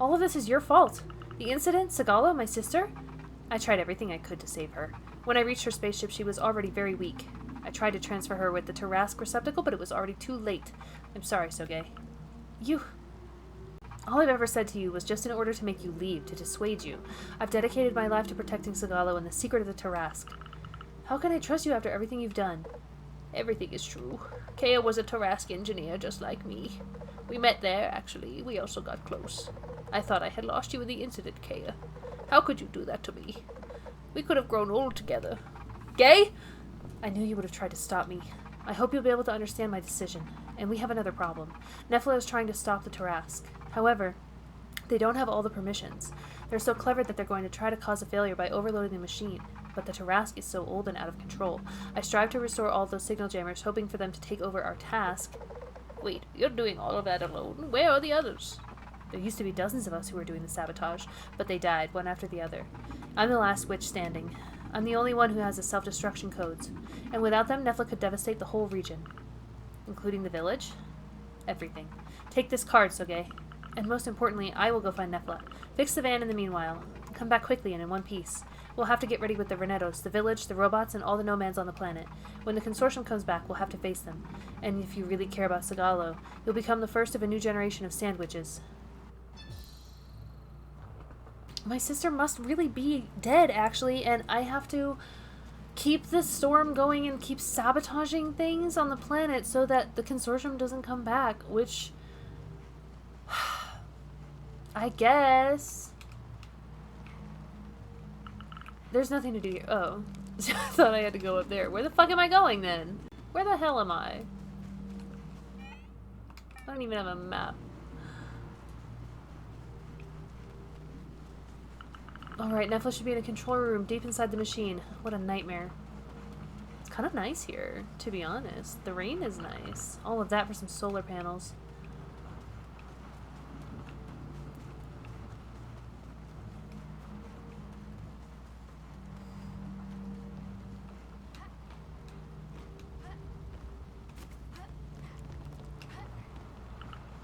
All of this is your fault. The incident, Sagala, my sister? I tried everything I could to save her. When I reached her spaceship, she was already very weak. I tried to transfer her with the Tarask receptacle, but it was already too late. I'm sorry, Soge. All I've ever said to you was just in order to make you leave, to dissuade you. I've dedicated my life to protecting Sagalo and the secret of the Tarask. How can I trust you after everything you've done? Everything is true. Kea was a Tarask engineer just like me. We met there, actually. We also got close. I thought I had lost you in the incident, Kea. How could you do that to me? We could have grown old together. Gay? I knew you would have tried to stop me. I hope you'll be able to understand my decision. And we have another problem. Nefla is trying to stop the Tarask. However, they don't have all the permissions. They're so clever that they're going to try to cause a failure by overloading the machine. But the Tarask is so old and out of control. I strive to restore all those signal jammers, hoping for them to take over our task. Wait, you're doing all of that alone? Where are the others? There used to be dozens of us who were doing the sabotage, but they died, one after the other. I'm the last witch standing. I'm the only one who has the self-destruction codes. And without them, Nefla could devastate the whole region. Including the village? Everything. Take this card, Soge. And most importantly, I will go find Nefla. Fix the van in the meanwhile. Come back quickly and in one piece. We'll have to get ready with the Renetos, the village, the robots, and all the nomads on the planet. When the consortium comes back, we'll have to face them. And if you really care about Sagalo, you'll become the first of a new generation of sandwiches. My sister must really be dead, actually, and I have to keep this storm going and keep sabotaging things on the planet so that the consortium doesn't come back, which I guess there's nothing to do here. Oh, I thought I had to go up there. Where the fuck am I going then? Where the hell am I? I don't even have a map. Alright, Nefla should be in a control room deep inside the machine. What a nightmare. It's kind of nice here, to be honest. The rain is nice. All of that for some solar panels.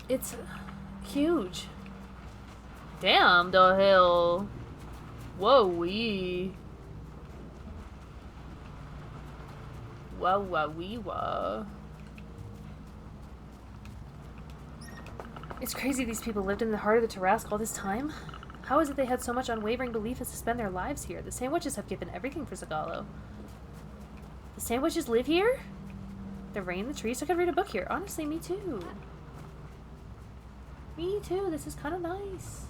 It's huge. Damn the hell. Whoa-wee. Wah-wah-wee-wah. It's crazy these people lived in the heart of the Tarask all this time. How is it they had so much unwavering belief as to spend their lives here? The Sandwiches have given everything for Sagalo. The Sandwiches live here? The rain, the trees. I could read a book here. Honestly, me too. Me too. This is kind of nice.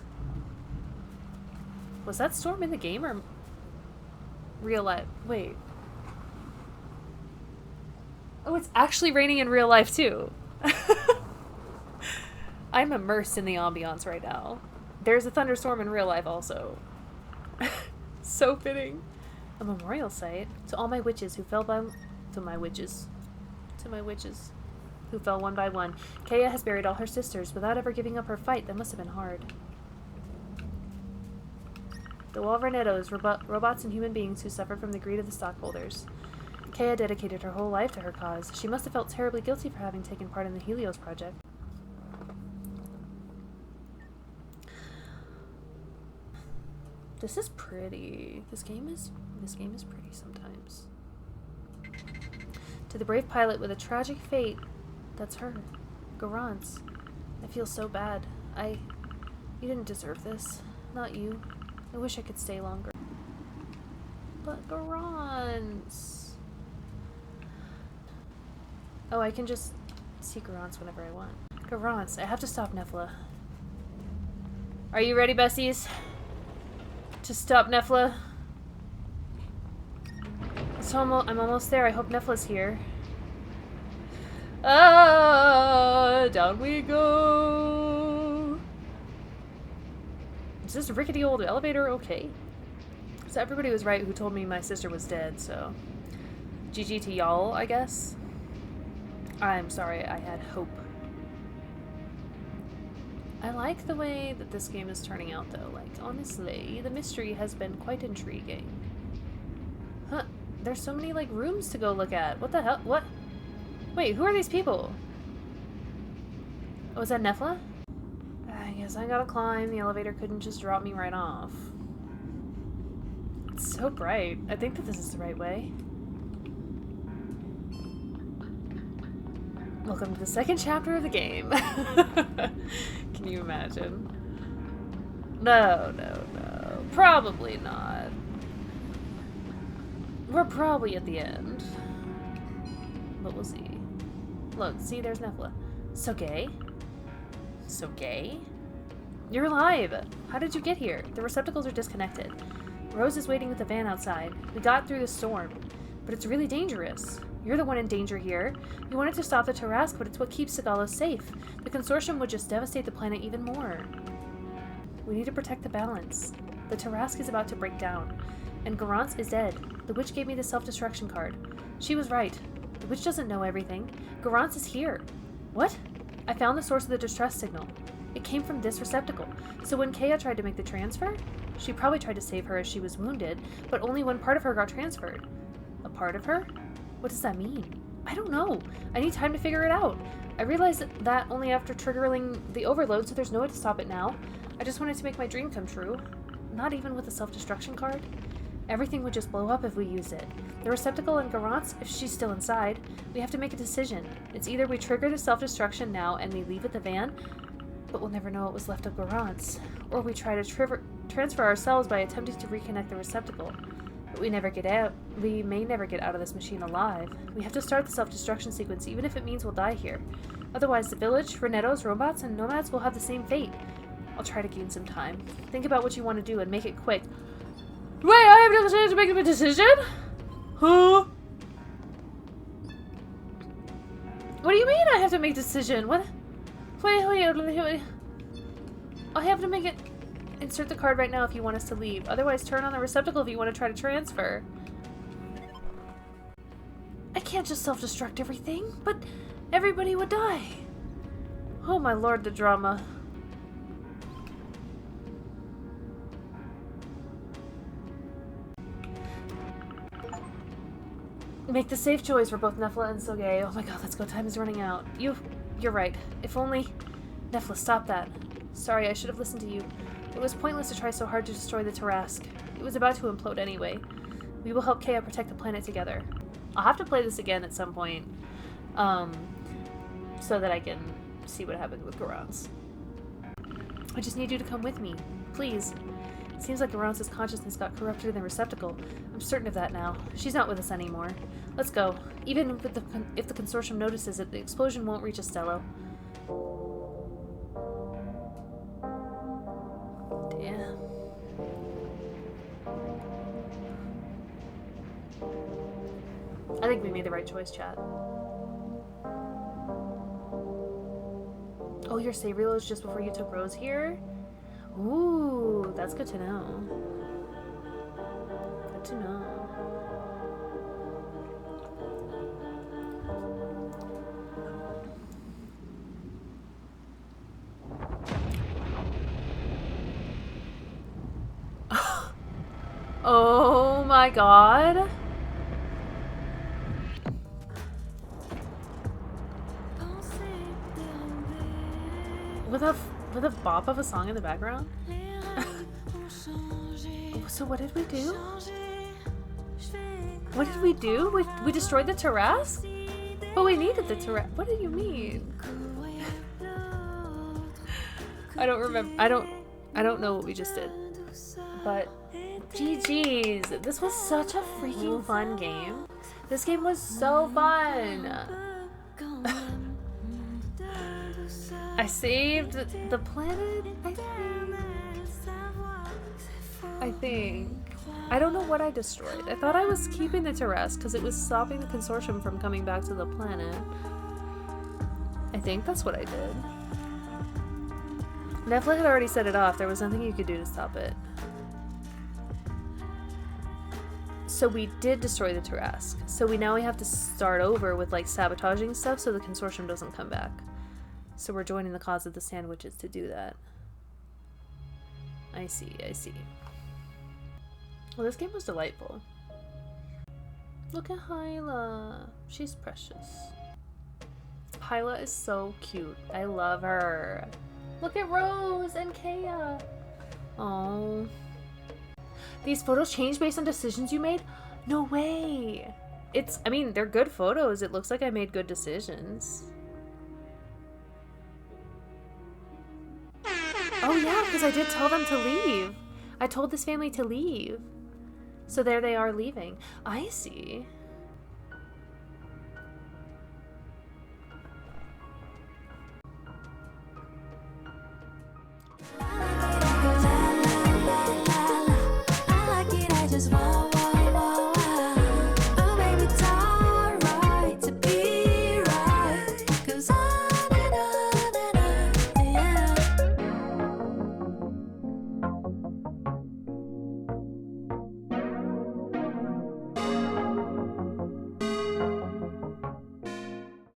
Was that storm in the game or real life? Wait. Oh, it's actually raining in real life too. I'm immersed in the ambiance right now. There's a thunderstorm in real life also. So fitting. A memorial site to all my witches who fell by... To my witches. who fell one by one. Kea has buried all her sisters without ever giving up her fight. That must have been hard. The Wolvernettos, robots and human beings who suffered from the greed of the stockholders. Kea dedicated her whole life to her cause. She must have felt terribly guilty for having taken part in the Helios project. This is pretty. This game is pretty sometimes. To the brave pilot with a tragic fate, that's her. Garance. I feel so bad. You didn't deserve this. Not you. I wish I could stay longer. But Garance. Oh, I can just see Garance whenever I want. Garance, I have to stop Nefla. Are you ready, Bessies? To stop Nefla? I'm almost there. I hope Nefla's here. Ah, down we go. Is this rickety old elevator okay? So everybody was right who told me my sister was dead, so GG to y'all, I guess. I'm sorry, I had hope. I like the way that this game is turning out, though. Like, honestly, the mystery has been quite intriguing. Huh, there's so many, like, rooms to go look at. What the hell? What? Wait, who are these people? Oh, is that Nefla? I guess I gotta climb. The elevator couldn't just drop me right off. It's so bright. I think that this is the right way. Welcome to the second chapter of the game. Can you imagine? No. Probably not. We're probably at the end. But we'll see. Look, see, there's Nefla. So gay? So gay? You're alive! How did you get here? The receptacles are disconnected. Rose is waiting with the van outside. We got through the storm. But it's really dangerous. You're the one in danger here. You wanted to stop the Tarrasque, but it's what keeps Sagalos safe. The consortium would just devastate the planet even more. We need to protect the balance. The Tarrasque is about to break down. And Garance is dead. The witch gave me the self-destruction card. She was right. The witch doesn't know everything. Garance is here. What? I found the source of the distress signal. It came from this receptacle. So when Kea tried to make the transfer, she probably tried to save her as she was wounded, but only one part of her got transferred. A part of her? What does that mean? I don't know. I need time to figure it out. I realized that only after triggering the overload, so there's no way to stop it now. I just wanted to make my dream come true. Not even with a self-destruction card. Everything would just blow up if we used it. The receptacle and Garance, if she's still inside, we have to make a decision. It's either we trigger the self-destruction now and we leave with the van, but we'll never know what was left of Garance, or we try to transfer ourselves by attempting to reconnect the receptacle. But we may never get out of this machine alive. We have to start the self-destruction sequence, even if it means we'll die here. Otherwise, the village, Renettos, robots, and nomads will have the same fate. I'll try to gain some time. Think about what you want to do and make it quick. Wait, I have no chance to make a decision? Huh? What do you mean I have to make a decision? What? Wait. I have to make it... Insert the card right now if you want us to leave. Otherwise, turn on the receptacle if you want to try to transfer. I can't just self-destruct everything, but everybody would die. Oh my lord, the drama. Make the safe choice for both Nefla and Soge. Oh my god, let's go. Time is running out. You're right. If only... Nefla, stop that. Sorry, I should have listened to you. It was pointless to try so hard to destroy the Tarrasque. It was about to implode anyway. We will help Kea protect the planet together. I'll have to play this again at some point, so that I can see what happened with Garance. I just need you to come with me. Please. It seems like Garance's consciousness got corrupted in the receptacle. I'm certain of that now. She's not with us anymore. Let's go. Even if the consortium notices it, the explosion won't reach Estello. Damn. I think we made the right choice, chat. Oh, your save reload is just before you took Rose here? Ooh, that's good to know. Good to know. Oh my god. With a bop of a song in the background? So what did we do? What did we do? We destroyed the terrace? But we needed the terrace. What do you mean? I don't remember. I don't know what we just did. But GG's. This was such a freaking fun game. This game was so fun. I saved the planet, I think. I don't know what I destroyed. I thought I was keeping the terrace because it was stopping the consortium from coming back to the planet. I think that's what I did. Netflix had already set it off. There was nothing you could do to stop it. So we did destroy the terrace. So now we have to start over with like sabotaging stuff so the consortium doesn't come back. So we're joining the cause of the sandwiches to do that. I see, I see. Well, this game was delightful. Look at Hyla. She's precious. Hyla is so cute. I love her. Look at Rose and Kaya. Oh. These photos changed based on decisions you made? No way. I mean, they're good photos. It looks like I made good decisions. Oh yeah, because I did tell them to leave. I told this family to leave. So there they are leaving. I see.